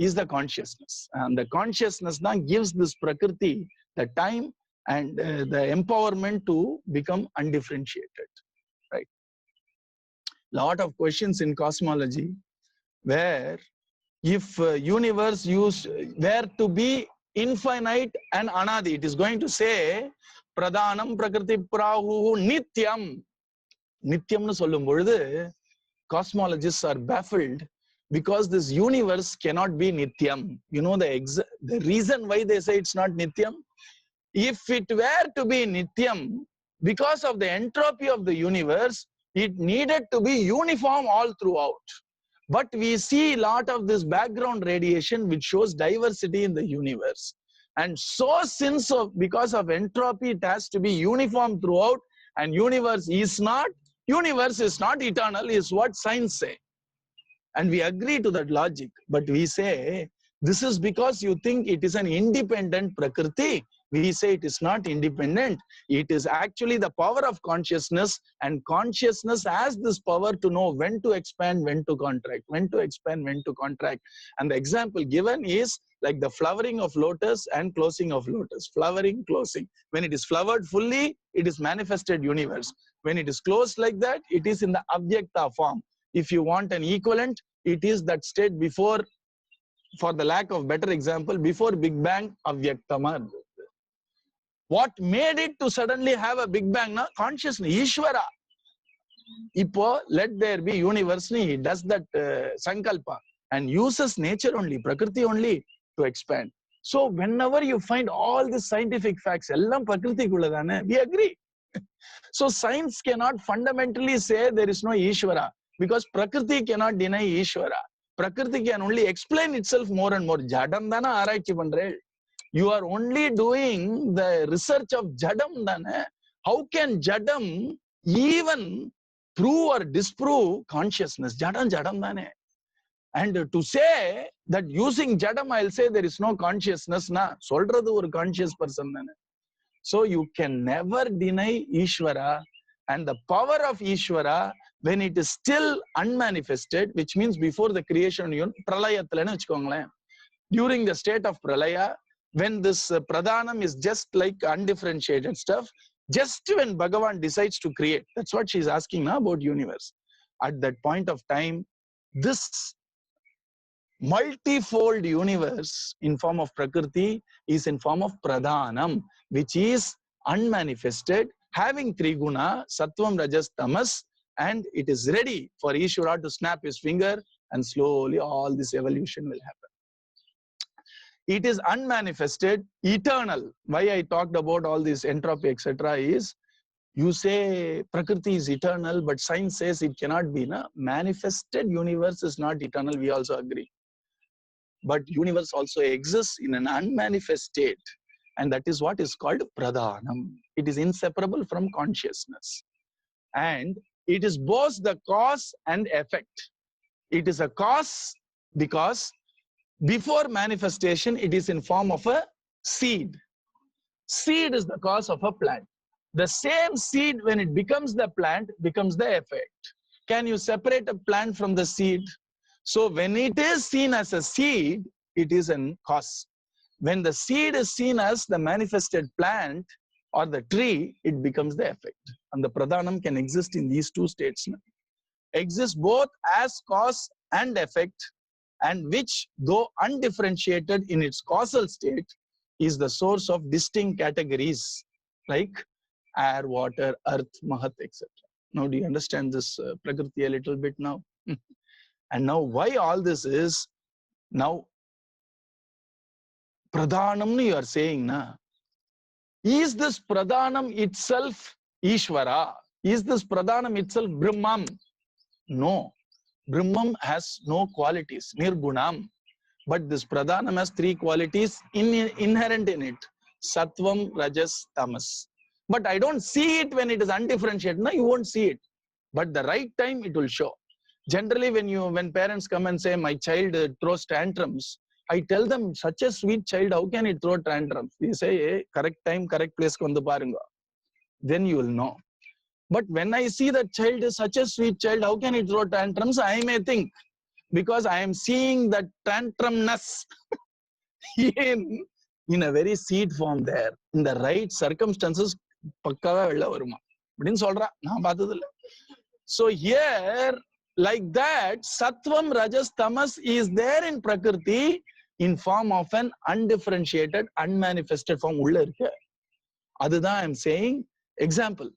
is the consciousness, and the consciousness now gives this prakriti the time and the empowerment to become undifferentiated, right? Lot of questions in cosmology where if universe were to be infinite and anadi, it is going to say pradhanam prakriti prahu nityam. Nityam nu sollum பொழுது cosmologists are baffled because this universe cannot be nityam. You know the reason why they say it's not nityam? If it were to be nityam, because of the entropy of the universe, it needed to be uniform all throughout. But we see a lot of this background radiation which shows diversity in the universe. And so because of entropy, it has to be uniform throughout, and universe is not eternal, is what science say. And we agree to that logic. But we say, this is because you think it is an independent prakriti. We say it is not independent. It is actually the power of consciousness, and consciousness has this power to know when to expand, when to contract, when to expand, when to contract. And the example given is like the flowering of lotus and closing of lotus. Flowering, closing. When it is flowered fully, it is manifested universe. When it is closed like that, it is in the avyakta form. If you want an equivalent, it is that state before, for the lack of better example, before Big Bang, avyaktamar. What made it to suddenly have a Big Bang? Na? Consciousness, Ishvara. Ipo, let there be universe, he does that sankalpa and uses nature only, prakriti only to expand. So whenever you find all the scientific facts, ellam prakriti kulladane, we agree. So science cannot fundamentally say there is no Ishvara, because prakriti cannot deny Ishvara. Prakriti can only explain itself more and more. Jadam dana aaraichi pandre. You are only doing the research of Jadam dana. How can Jadam even prove or disprove consciousness? Jadam dana. And to say that using Jadam, I'll say there is no consciousness, na. Solradu or conscious person dana. So you can never deny Ishvara, and the power of Ishvara when it is still unmanifested, which means before the creation, during the state of Pralaya, when this Pradhanam is just like undifferentiated stuff, just when Bhagavan decides to create, that's what she's asking now about universe. At that point of time, this multifold universe in form of Prakriti is in form of Pradhanam, which is unmanifested, having three guna, Sattvam, Rajas, Tamas, and it is ready for Ishvara to snap his finger, and slowly all this evolution will happen. It is unmanifested, eternal. Why I talked about all this entropy, etc. is, you say Prakriti is eternal, but science says it cannot be. Na? Manifested universe is not eternal, we also agree. But universe also exists in an unmanifest state, and that is what is called Pradhanam. It is inseparable from consciousness, and it is both the cause and effect. It is a cause because before manifestation it is in form of a seed. Seed is the cause of a plant. The same seed, when it becomes the plant, becomes the effect. Can you separate a plant from the seed? So when it is seen as a seed, it is a cause. When the seed is seen as the manifested plant or the tree, it becomes the effect. And the Pradhanam can exist in these two states. Exist both as cause and effect, and which, though undifferentiated in its causal state, is the source of distinct categories like air, water, earth, Mahat, etc. Now, do you understand this Prakriti a little bit now? And now, why all this is, now, Pradhanam you are saying, na? Is this Pradhanam itself Ishvara? Is this Pradhanam itself Brahman? No. Brahman has no qualities, Nirgunam. But this Pradhanam has three qualities inherent in it. Sattvam, Rajas, Tamas. But I don't see it when it is undifferentiated. No, you won't see it. But the right time, it will show. Generally, when parents come and say, my child throws tantrums, I tell them, such a sweet child, how can it throw tantrums? We say, hey, correct time, correct place, kondu parunga. Then you will know. But when I see that child is such a sweet child, how can it throw tantrums? I may think, because I am seeing that tantrumness in in a very seed form there, in the right circumstances, பக்காவா வெளில வருமா அப்படின்னு சொல்றா. நான் பார்த்தது இல்ல. So here, like that, sattvam, rajas, tamas is there in prakriti in form of an undifferentiated, unmanifested form உள்ள இருக்கு. அதுதான் I'm saying. Example,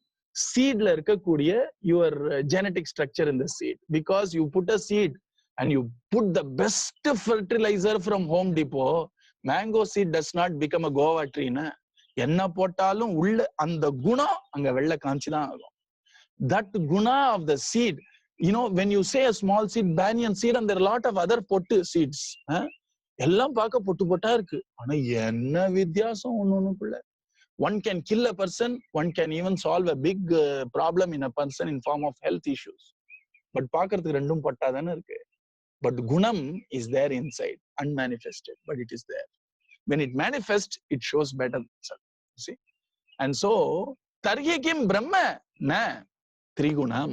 seedல இருக்கக்கூடிய your genetic structure in the seed, because you put a seed and you put the best fertilizer from Home Depot, mango seed does not become a guava tree. என்ன போட்டாலும் உள்ள அந்த குணம் அங்க வெள்ள காஞ்சிதான் ஆகும். That guna of the seed, you know, when you say a small seed, banyan seed, and there are a lot of other pottu seeds, எல்லாம் பார்க்க பொட்டு பொட்டா இருக்கு, ஆனா என்ன வித்தியாசம் ஒண்ணுக்குள்ள. One can kill a person, one can even solve a big problem in a person in form of health issues, but பார்க்கிறதுக்கு ரெண்டும் பொட்டா தானே இருக்கு. But gunam is there inside, unmanifested, but it is there. When it manifests, it shows better. See, and so tarye kim brahma na trigunam.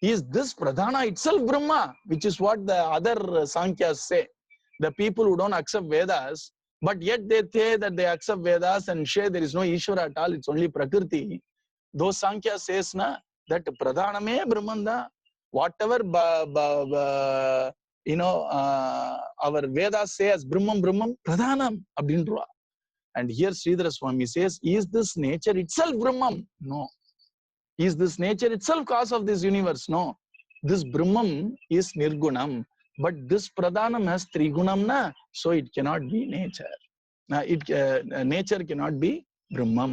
Is this pradhana itself brahma, which is what the other Sankhyas say, the people who don't accept Vedas, but yet they say that they accept Vedas and say there is no Ishvara at all, it's only Prakriti. Those Sankhyas says na that pradhaname brahman da, whatever you know, our Vedas say as brahman pradhanam abdindra. And here Sridhara Swami says, is this nature itself brahman? No. Is this nature itself cause of this universe? No. This brahman is nirgunam, but this pradhanam has trigunam na, so it cannot be nature. Nature cannot be brahman.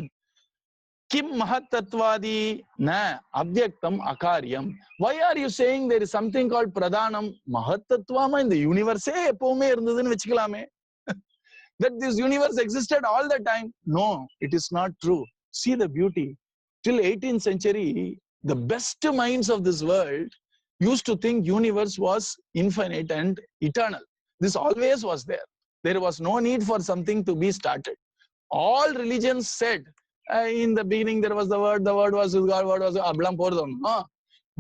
Kim mahatatvadi na avyaktam akaryam. Why are you saying there is something called pradhanam? Mahatatvama in the universe எப்பவுமே இருந்ததுன்னு வெச்சுக்கலாமே. That this universe existed all the time. No, it is not true. See the beauty. Till 18th century, the best minds of this world used to think universe was infinite and eternal. This always was there. There was no need for something to be started. All religions said, in the beginning there was the word was with God, word was ablam pordam.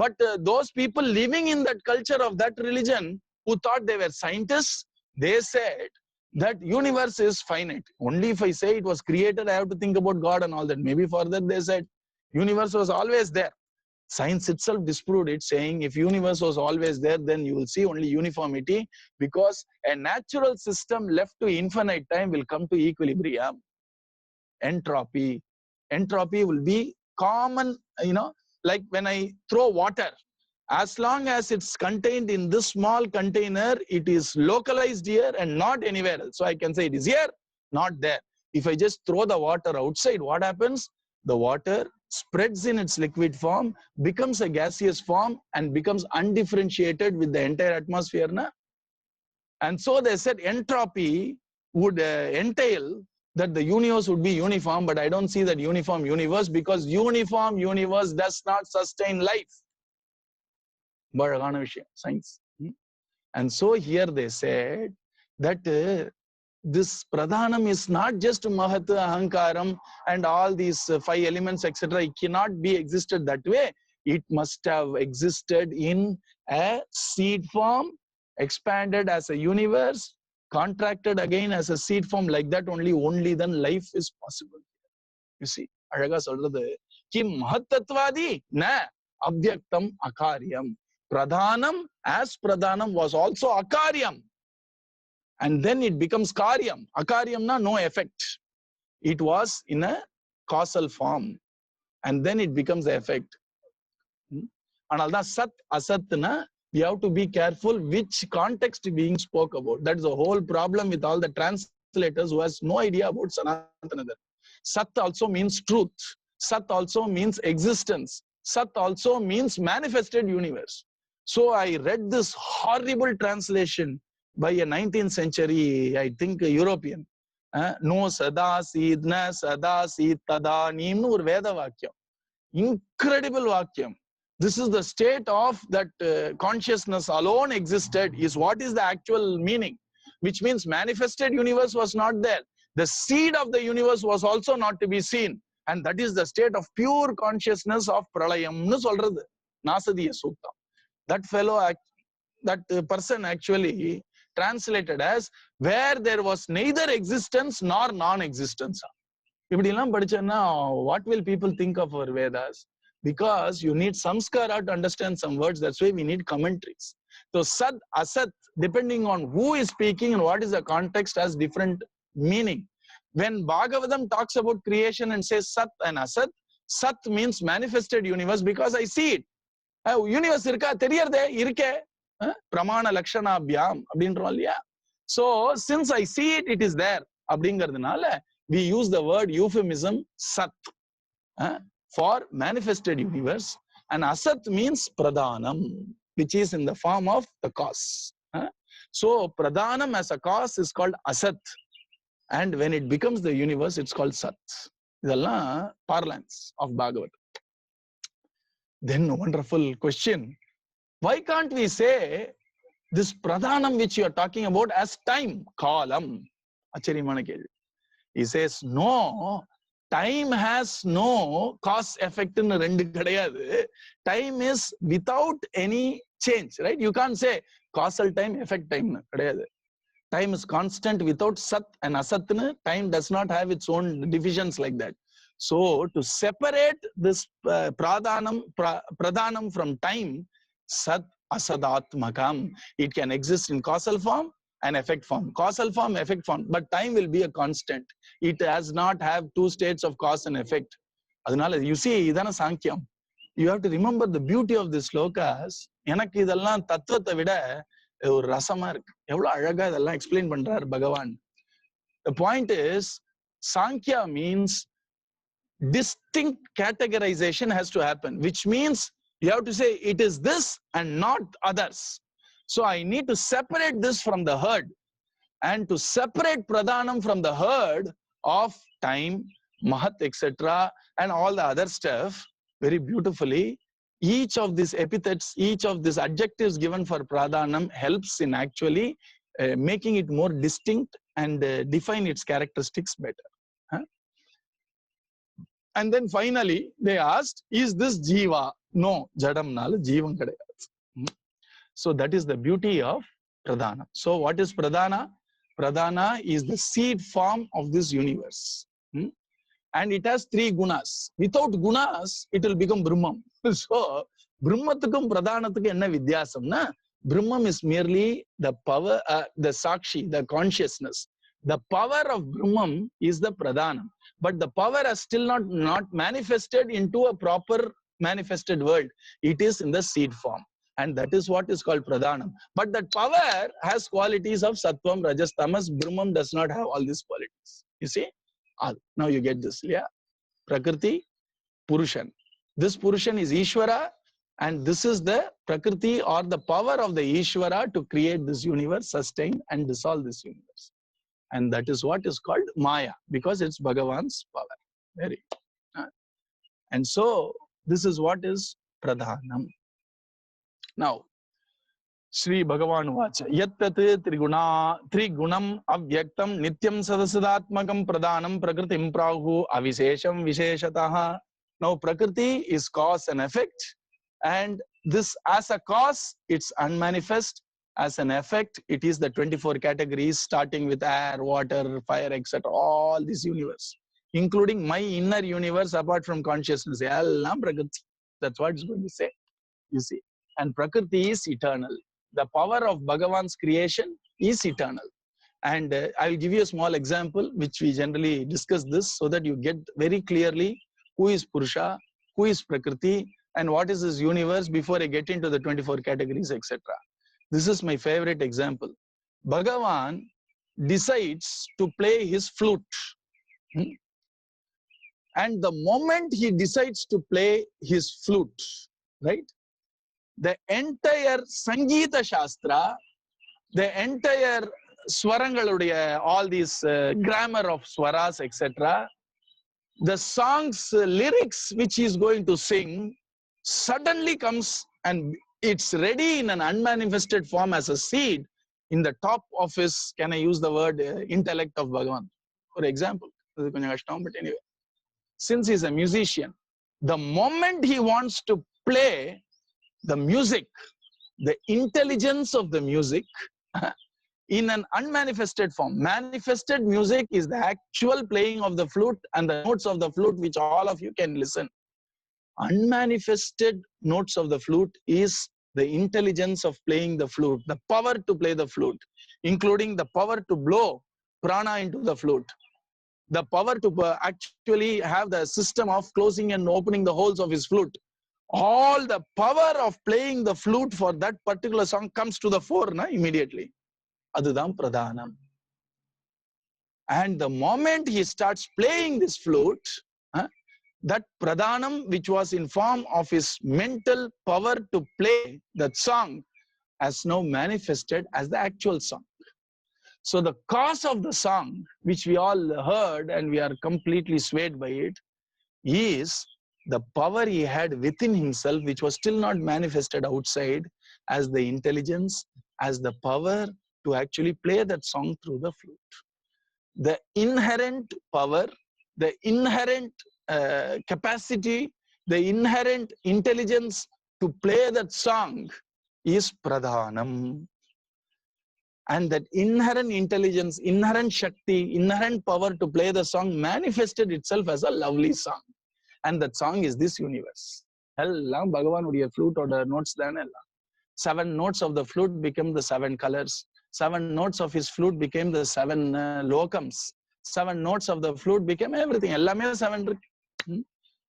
But those people living in that culture of that religion, who thought they were scientists, they said that universe is finite. Only if I say it was created, I have to think about God and all that. Maybe further they said universe was always there. Science itself disproved it, saying if universe was always there, then you will see only uniformity, because a natural system left to infinite time will come to equilibrium. Entropy will be common, you know, like when I throw water, as long as it's contained in this small container, it is localized here and not anywhere else. So I can say it is here, not there. If I just throw the water outside, what happens? The water spreads in its liquid form, becomes a gaseous form, and becomes undifferentiated with the entire atmosphere. And so they said entropy would entail that the universe would be uniform, but I don't see that uniform universe, because uniform universe does not sustain life. Science. And so here they said that this pradhanam is not just mahat, ahankaram, and all these 5 elements, etc. It cannot be existed that way. It must have existed in a seed form, expanded as a universe, contracted again as a seed form. Like that only then life is possible. You see, அழகா சொல்றது, kim mahatatvadi na avyaktam akaryam. Pradhanam as pradhanam was also akaryam, and then it becomes karyam. Akaryam na no effect. It was in a causal form, and then it becomes the effect. Analda sat asat na, we have to be careful which context being spoke about. That is the whole problem with all the translators who has no idea about Sanatana. Sat also means truth. Sat also means existence. Sat also means manifested universe. So I read this horrible translation by a 19th century, I think, European. No sada sid na sada sid tadanim nu or Veda vakyam. Incredible vakyam. This is the state of that consciousness alone existed, is what is the actual meaning. Which means manifested universe was not there. The seed of the universe was also not to be seen. And that is the state of pure consciousness of pralayam nu solradhu Nasadiya Suktam. That fellow, that person actually translated as where there was neither existence nor non-existence. What will people think of our Vedas? Because you need samskara to understand some words. That's why we need commentaries. So Sat, Asat, depending on who is speaking and what is the context, has different meaning. When Bhagavatam talks about creation and says Sat and Asat, Sat means manifested universe because I see it. Universe irka theriyarde irke pramana lakshanabhyam அப்படின்றோம் இல்லையா? So since I see it, it is there அப்படிங்கிறதுனால we use the word euphemism Sat for manifested universe, and Asat means Pradhanam, which is in the form of the cause. So Pradhanam as a cause is called Asat, and when it becomes the universe, it's called Sat. இதெல்லாம் parlance of Bhagavad. Then wonderful question. Why can't we say this Pradhanam which you are talking about as time, kalam? ஆச்சரியமான கேள்வி. He says, no, time has no cause effect in rendu kadayadu. Time is without any change, right? You can't say causal time, effect time kadayadu. Time is constant without Sat and Asat. Time does not have its own divisions like that. So to separate this pradhanam from time, Sat Asadatmakam, it can exist in causal form and effect form. Causal form, effect form, but time will be a constant. It does not have two states of cause and effect. Adanal, you see, idana Sankyam. You have to remember the beauty of these slokas. எனக்கு இதெல்லாம் தத்துவத்தை விட ஒரு ரசமா இருக்கு. எவ்வளவு அழகா இதெல்லாம் எக்ஸ்பிளைன் பண்றார் பகவான். The point is, Sankhya means distinct categorization has to happen, which means you have to say it is this and not others. So I need to separate this from the herd, and to separate Pradhanam from the herd of time, Mahat, etc., and all the other stuff very beautifully. Each of these epithets, each of these adjectives given for Pradhanam helps in actually making it more distinct and define its characteristics better. And then finally they asked, is this Jiva? No, Jadam nala Jeevam kadayadu. So that is the beauty of Pradhana. So what is Pradhana? Pradhana is the seed form of this universe. And it has three gunas. Without gunas, it will become Brahman. So Brahmathukum Pradhanathukum enna vidyasam na? Brahman is merely the power, the Sakshi, the consciousness. The power of Brahman is the Pradhanam. But the power has still not manifested into a proper manifested world. It is in the seed form. And that is what is called Pradhanam. But that power has qualities of Sattvam, Rajas, Tamas. Brahman does not have all these qualities. You see? Now you get this. Yeah? Prakriti, Purushan. This Purushan is Ishvara, and this is the Prakriti or the power of the Ishvara to create this universe, sustain and dissolve this universe. And that is what is called Maya, because it's Bhagavan's power. Very. And so this is what is Pradhanam. Now, Shri Bhagavan Vacha, Yattat Trigunam Avyaktam Nityam Sadasadatmakam Pradhanam Prakritim Prahu Avishesham Visheshataha. Now, Prakriti is cause and effect, and this as a cause, it's unmanifest. As an effect, it is the 24 categories, starting with air, water, fire, etc. All this universe, including my inner universe apart from consciousness. That's what it's going to say. You see, and Prakriti is eternal. The power of Bhagavan's creation is eternal. And I will give you a small example, which we generally discuss this so that you get very clearly who is Purusha, who is Prakriti, and what is this universe before I get into the 24 categories, etc. This is my favorite example. Bhagavan decides to play his flute. And the moment he decides to play his flute, right? The entire Sangeeta Shastra, the entire Swarangaludiya, all these grammar of swaras, etc., the song's lyrics which he is going to sing suddenly comes and it's ready in an unmanifested form as a seed in the top of his, can I use the word, intellect of Bhagavan. For example, but anyway, since he's a musician, the moment he wants to play the music, the intelligence of the music in an unmanifested form. Manifested music is the actual playing of the flute and the notes of the flute which all of you can listen. Unmanifested notes of the flute is the intelligence of playing the flute, the power to play the flute, including the power to blow prana into the flute, the power to actually have the system of closing and opening the holes of his flute. All the power of playing the flute for that particular song comes to the fore immediately. Adudam pradhanam. And the moment he starts playing this flute, that pradhanam, which was in form of his mental power to play that song, has now manifested as the actual song. So the cause of the song, which we all heard and we are completely swayed by it, is the power he had within himself, which was still not manifested outside, as the intelligence, as the power to actually play that song through the flute. The inherent power, the inherent capacity, the inherent intelligence to play that song is pradhanam. And that inherent intelligence, inherent shakti, inherent power to play the song manifested itself as a lovely song. And that song is this universe. Ellam Bhagavan flute or notes than 7 notes of the flute became the 7 colors. 7 notes of his flute became the 7 lokams. 7 notes of the flute became everything. Ellame 7.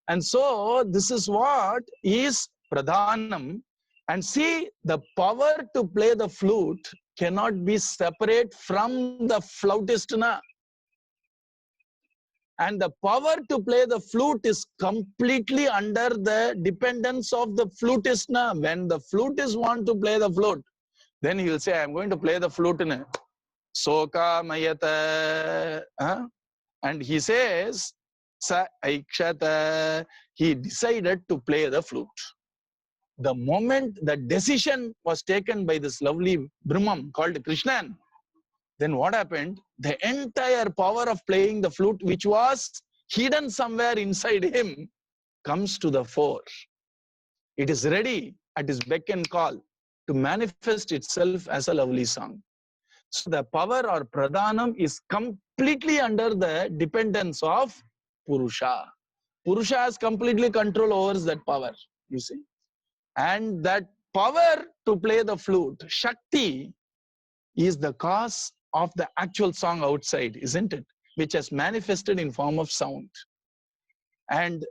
And so this is what is pradhanam. And see, the power to play the flute cannot be separate from the flautist. And the power to play the flute is completely under the dependence of the flutist. When the flutist want to play the flute, then he will say, I am going to play the flute in Soka Mayata. And he says, Sa Aikshata. He decided to play the flute. The moment the decision was taken by this lovely Brahman called Krishnan, then what happened? The entire power of playing the flute, which was hidden somewhere inside him, comes to the fore. It is ready at his beck and call to manifest itself as a lovely song. So the power or pradhanam is completely under the dependence of Purusha. Purusha has completely control over that power, you see. And that power to play the flute, Shakti, is the cause of the actual song outside, isn't it? Which has manifested in form of sound. And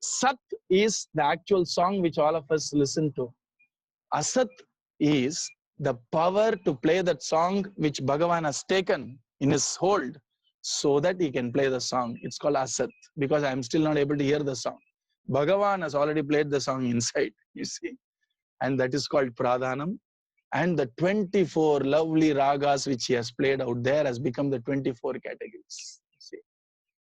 Sat is the actual song which all of us listen to. Asat is the power to play that song which Bhagavan has taken in his hold so that he can play the song. It's called Asat because I am still not able to hear the song. Bhagavan has already played the song inside, you see. And that is called Pradhanam. And the 24 lovely ragas which he has played out there has become the 24 categories. See?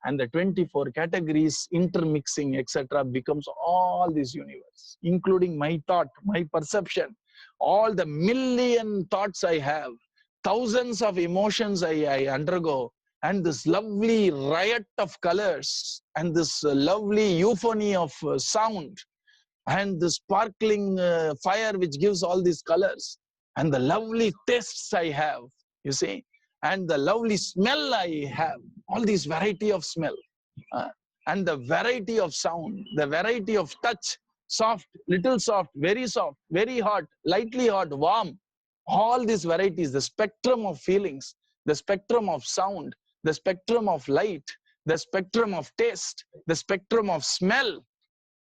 And the 24 categories intermixing, etc., becomes all this universe, including my thought, my perception, all the million thoughts I have, thousands of emotions I undergo, and this lovely riot of colors, and this lovely euphony of sound, and the sparkling fire which gives all these colors, and the lovely tastes I have, you see, and the lovely smell I have, all these variety of smell, and the variety of sound, the variety of touch, soft, little soft, very hot, lightly hot, warm, all these varieties, the spectrum of feelings, the spectrum of sound, the spectrum of light, the spectrum of taste, the spectrum of smell,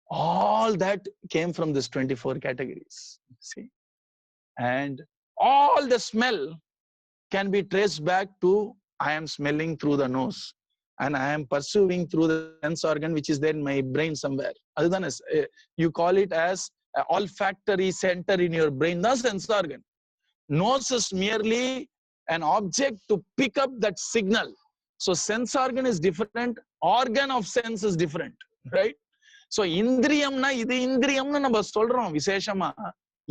all that came from this 24 categories, see. And all the smell can be traced back to I am smelling through the nose and I am perceiving through the sense organ which is there in my brain somewhere. Other than you call it as an olfactory center in your brain, the sense organ. Nose is merely an object to pick up that signal. So sense organ is different, organ of sense is different, right? So indriyamna idu indriyamna நம்ம சொல்றோம் விசேஷமா.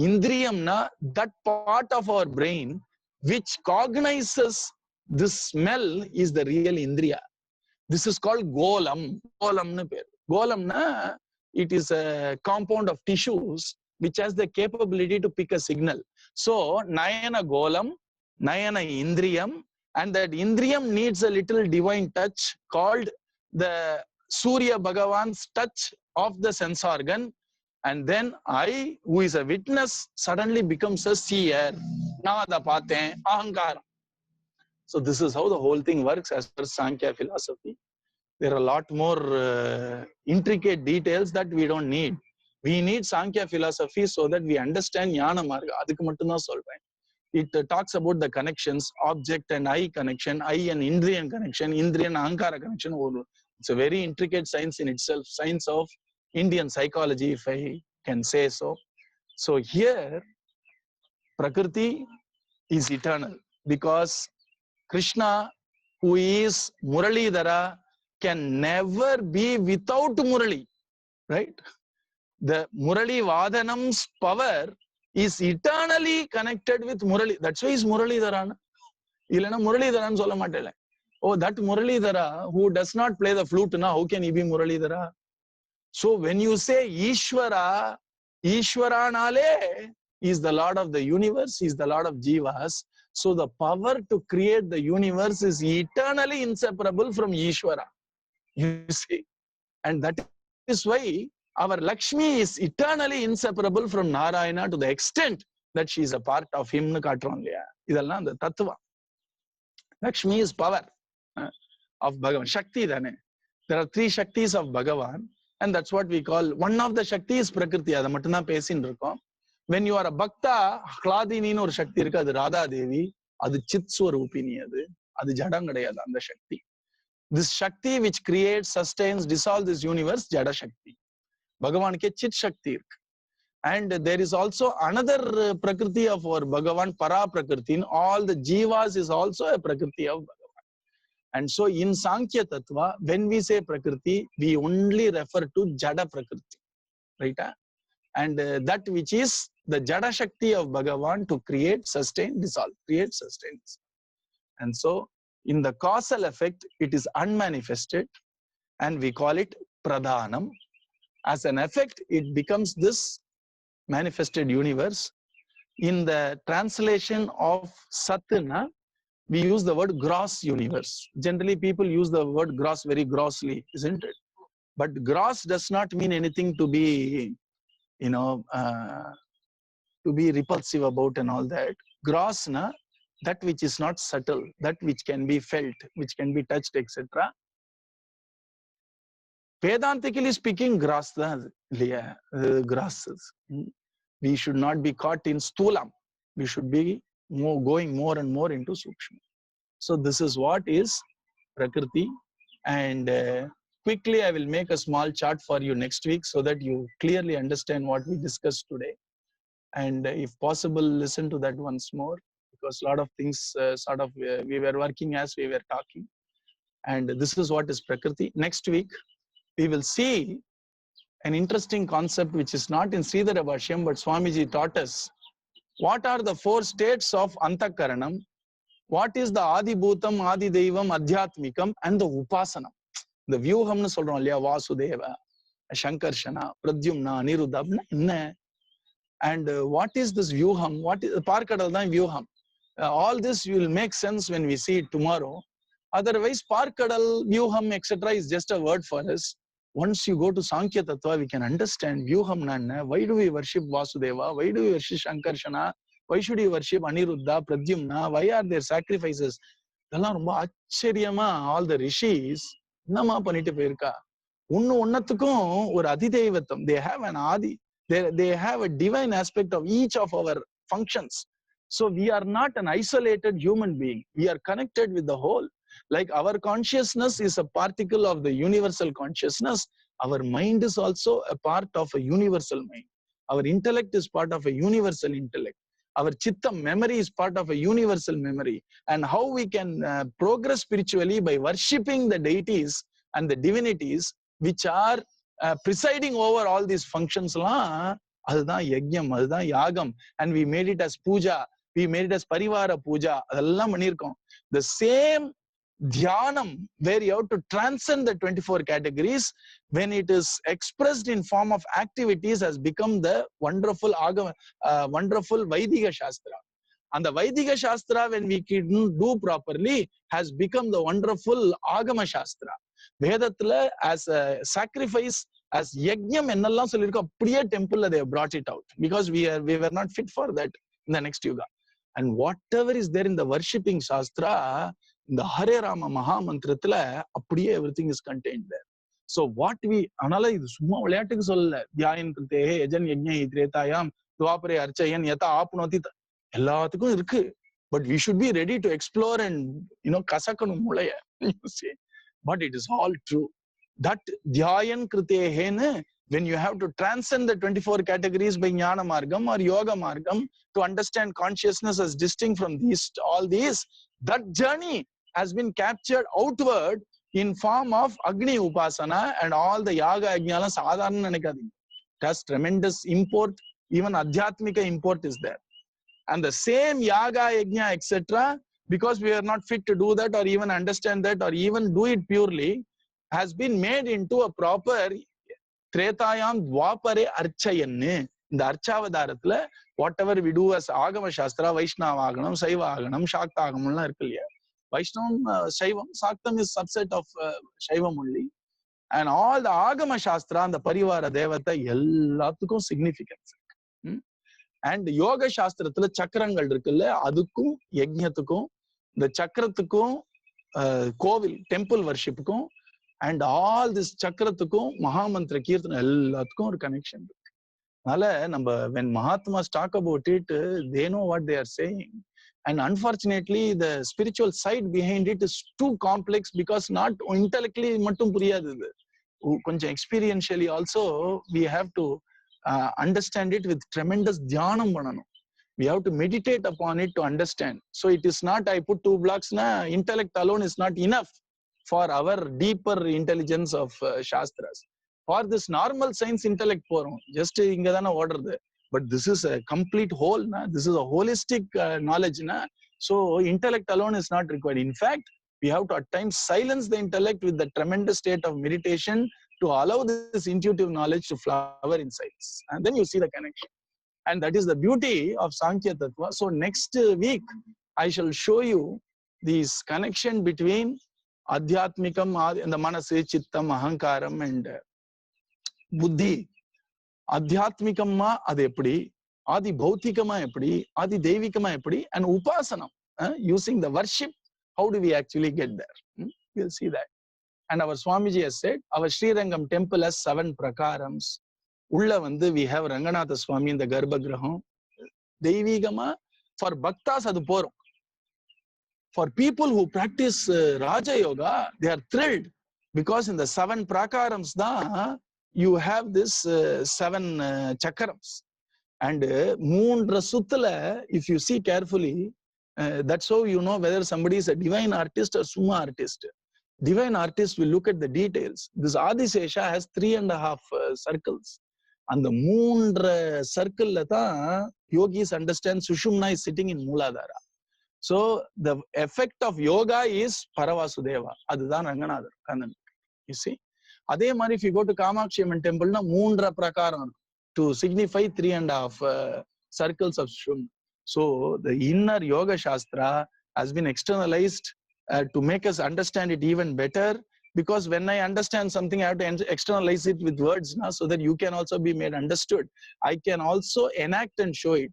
Indriyamna, that part of our brain which cognizes this smell is the real indriya. This is called golam. Golamnu per. Golamna, it is a compound of tissues which has the capability to pick a signal. So nayana golam, Nayana Indriyam, and that Indriyam needs a little divine touch called the Surya Bhagavan's touch of the sense organ. And then I, who is a witness, suddenly becomes a seer. Nada paten, ahankara. So this is how the whole thing works as per Sankhya philosophy. There are a lot more intricate details that we don't need. We need Sankhya philosophy so that we understand Jnana Marga. Adukku mattum dhaan solren. It talks about the connections, object and I connection, I and Indriyan connection, Indriyan Ahankara connection. It's a very intricate science in itself, science of Indian psychology, if I can say so. So here, Prakriti is eternal because Krishna, who is Muralidhara, can never be without Murali, right? The Murali Vadanam's power is eternally connected with Murali. That's why he's Muralidhara. Illana Muralidharan solla mattela. Oh, that Muralidhara who does not play the flute, now how can he be Muralidhara? So when you say Ishvara, Ishvaranale is the Lord of the universe, is the Lord of Jivas. So the power to create the universe is eternally inseparable from Ishvara. You see, and that is why our Lakshmi is eternally inseparable from Narayana to the extent that she is a part of him. Idallam the Tattva. Lakshmi is power of Bhagavan. Shakti dhane. There are 3 Shaktis of Bhagavan, and that's what we call, one of the Shakti is Prakriti. Adha mattum dhaan pesin irukom. When you are a Bhakta, Hladini or Shakti irukku, adu Radha Devi, adu Chit Swarupini adu jadam kedaiyadhu andha Shakti. This Shakti which creates, sustains, dissolves this universe, Jada Shakti. Bhagavan ke Chit Shakti. And there is also another Prakriti of our Bhagavan, Para Prakriti. In all the Jivas is also a Prakriti of Bhagavan. And so in Sankhya Tattva, when we say Prakriti, we only refer to Jada Prakriti. Right? And that which is the Jada Shakti of Bhagavan to create, sustain, dissolve. Create, sustain, dissolve. And so in the causal effect, it is unmanifested and we call it Pradhanam. As an effect, it becomes this manifested universe. In the translation of Satna, we use the word gross universe. Generally, people use the word gross very grossly, isn't it? But gross does not mean anything to be, to be repulsive about and all that. Gross, that which is not subtle, that which can be felt, which can be touched, etc. Vedantically speaking, gross, grosses. We should not be caught in sthulam. We should be going more and more into sukshma. So this is what is Prakriti. And quickly, I will make a small chart for you next week so that you clearly understand what we discussed today. And if possible, listen to that once more, because a lot of things we were working as we were talking. And this is what is Prakriti. Next week, we will see an interesting concept which is not in Sridhara Bhashyam, but Swamiji taught us. What are the 4 states of Antakaranam? What is the Adi Bhutam, Adi Devam, Adhyatmikam, and the Upasana? The Vyuham na solron illaya, Vasudeva, Shankarshana, Pradyumna, Aniruddha. And what is this Vyuham? What is Parkadal dhaan Vyuham? All this will make sense when we see it tomorrow. Otherwise, Parkadal, Vyuham, etc. is just a word for us. Once you go to Sankhya Tattva, we can understand Vyuham nanna. Why do we worship Vasudeva? Why do we worship Shankarshana? Why should we worship Aniruddha, Pradyumna? Why are there sacrifices? All the rishis, nama pannittu poirukka. Onnathukum or adidaivatam. They have an adi. They have a divine aspect of each of our functions. So we are not an isolated human being. We are connected with the whole. Like our consciousness is a particle of the universal consciousness, our mind is also a part of a universal mind. Our intellect is part of a universal intellect. Our chitta memory is part of a universal memory. And how we can progress spiritually by worshipping the deities and the divinities which are presiding over all these functions. Adha yagyam, adha yagam. And we made it as puja. We made it as parivara puja. The same dhyanam, where you have to transcend the 24 categories, when it is expressed in form of activities, has become the wonderful Vaidiga Shastra. And the Vaidika Shastra, when we couldn't do properly, has become the wonderful Agama Shastra. Vedathula as a sacrifice, as yajnam ennallam sollirukku apdiye temple they have brought it out, because we were not fit for that in the next yuga. And whatever is there in the worshipping Shastra, in the Hare Rama Mahamantrathula, apdiye everything is contained there. So what we anala idu summa vilayattukku sollala, dhyayan krite yajan yajna hitretayam dwapare archayan yata apnoti எல்லாத்துக்கும் இருக்கு. But we should be ready to explore and கசக்கணும் முளைய. You see, but it is all true. That dhyayan kritehenu, when you have to transcend the 24 categories by jnana margam or yoga margam to understand consciousness as distinct from all these, that journey has been captured outward in form of Agni Upasana and all the yaga ajnala sadharana nenikadinga. It has tremendous import, even adhyatmika import is there. And the same yaga, yajna, etc., because we are not fit to do that or even understand that or even do it purely, has been made into a proper Tretayam Dwapare Archayanne. In the Archavadarathula, whatever we do as Agama Shastra, Vaishnava Aganam, Saiva Aganam, Shakta Aganam, Vaishnavam, Shaivam, Saktam is subset of Shaivam only. And all the Agama Shastra and the Parivara Devata, எல்லாத்துக்கும் significance. And யோக சாஸ்திரத்துல சக்கரங்கள் இருக்குல்ல, அதுக்கும் யஜ்ஞத்துக்கும் இந்த சக்கரத்துக்கும் கோவில் temple வர்ஷிப்புக்கும் and all this சக்கரத்துக்கும் Mahamantra கீர்த்தனம் எல்லாத்துக்கும் ஒரு கனெக்ஷன் இருக்கு. அதனால நம்ம when Mahatmas talk about it, they know what they are saying. And unfortunately, the spiritual side behind it is too complex because not intellectually மட்டும் புரியாது இது. கொஞ்சம் experientially also we have to understand it with tremendous dhyanam pananum. We have to meditate upon it to understand. So it is not I put 2 blocks na intellect alone is not enough for our deeper intelligence of shastras. For this normal science intellect porum just inga dana odrudhu, but this is a complete whole na, this is a holistic knowledge na. So intellect alone is not required. In fact, we have to at times silence the intellect with the tremendous state of meditation to allow this intuitive knowledge to flower inside us. And then you see the connection. And that is the beauty of Sankhya Tattva. So next week, I shall show you this connection between Adhyatmikam and the Manasi, Chittam, Ahankaram and Buddhi. Adhyatmikamma adu eppadi, Adi Bhautikama eppadi, Adi Devikama eppadi, and Upasanam, using the worship, how do we actually get there? We'll see that. And our Swamiji has said, our Sri Rangam temple has 7 prakarams. Ulla vandu we have Ranganatha Swami in the Garbhagraham. Deivigama, for bhaktas adu porum. For people who practice Raja Yoga, they are thrilled because in the 7 prakarams da you have this 7 chakrams. And moondra suttala, if you see carefully, that's how you know whether somebody is a divine artist or summa artist. Divine artist will look at the details. This Adisesha has 3.5 circles. And the moondra circle la tha yogis understand Sushumna is sitting in Mooladhara. So the effect of yoga is Paravasudeva. Adudhan Ranganatha Kannan. You see? Adhe mari if you go to Kamakshi Amman temple na moondra prakaram to signify 3.5 circles of Sushumna. So the inner yoga shastra has been externalized to make us understand it even better, because when I understand something, I have to externalize it with words na, so that you can also be made understood. I can also enact and show it.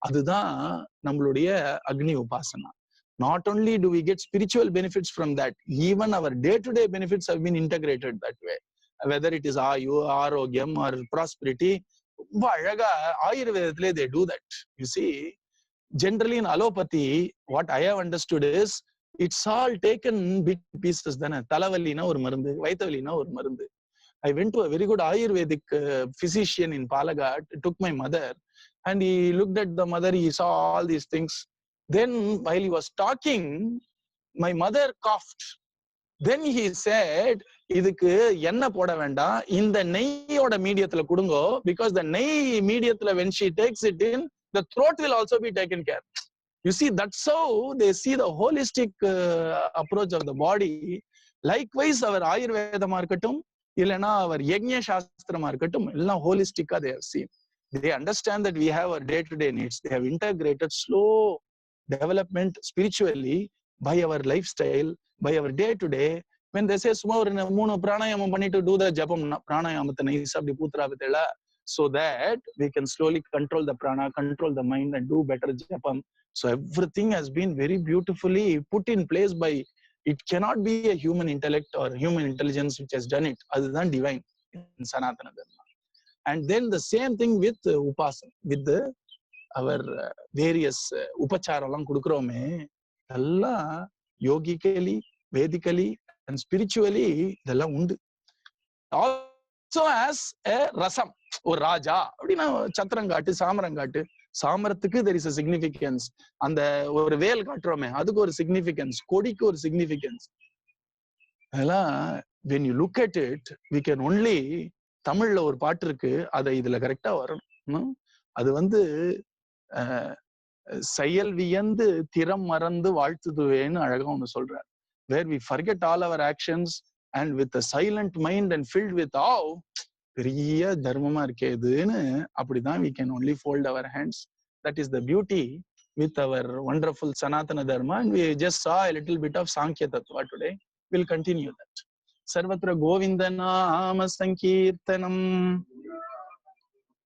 Adudha nammuடைய Agni Upasana. Not only do we get spiritual benefits from that, even our day-to-day benefits have been integrated that way. Whether it is Ayu, Arogyam or prosperity, Ayurvedathile they do that. You see, generally in allopathy, what I have understood is, it's all taken bit pieces. Then Talavalina or Marundu, Vaitavalina or Marundu. I went to a very good Ayurvedic physician in Palagat, took my mother, and he looked at the mother, he saw all these things. Then while he was talking, my mother coughed. Then he said, இதுக்கு என்ன போட வேண்டாம், இந்த நெய்யோட மீடியத்துல கொடுங்கோ, because the நெய் மீடியத்துல when she takes it in, the throat will also be taken care. You see, that's how they see the holistic approach of the body. Likewise, our Ayurveda marketum, illana our Yajna Shastra marketum, illa holistica they have seen. They understand that we have our day-to-day needs. They have integrated slow development spiritually by our lifestyle, by our day to day. When they say சும்மா ஒரு 3 பிராணாயாமம் பண்ணிட்டு do the ஜபம் பிராணாயாமத்தை நைஸா அப்படி பூத்துறா பத்தில, so that we can slowly control the prana, control the mind and do better japam. So everything has been very beautifully put in place by, it cannot be a human intellect or human intelligence which has done it. அதுதான் divine in Sanatana Dharma. And then the same thing with upasana, with the our various உபச்சாரம் எல்லாம் கொடுக்கிறோமே, எல்லாம் யோகிக்கலி, வேதிக்கலி and spiritually இதெல்லாம் உண்டு. Also as a rasam, ஒரு ராஜா அப்படின்னா சத்திரங்காட்டு சாமரங்காட்டு, சாமரத்துக்கு there is a significance. அந்த ஒரு வேல் காட்டுறோமே அதுக்கு ஒரு significance, கொடிக்கு ஒரு significance. அதெல்லாம் when you look at it, we can only, தமிழ்ல ஒரு பாட்டு இருக்கு, அதை இதுல கரெக்டா வரணும். அது வந்து செயல் வியந்து திறம் மறந்து வாழ்த்துதுவேன்னு அழகா ஒண்ணு சொல்றார். Where we forget all our actions and with a silent mind and filled with awe, பெரிய தர்மமா இருக்கே இதுன்னு அப்படிதான் we can only fold our hands. That is the beauty with our wonderful Sanatana Dharma, and we just saw a little bit of Sankhya Tattva today. We'll continue that. Sarvatra Govinda Nama Sankirtanam.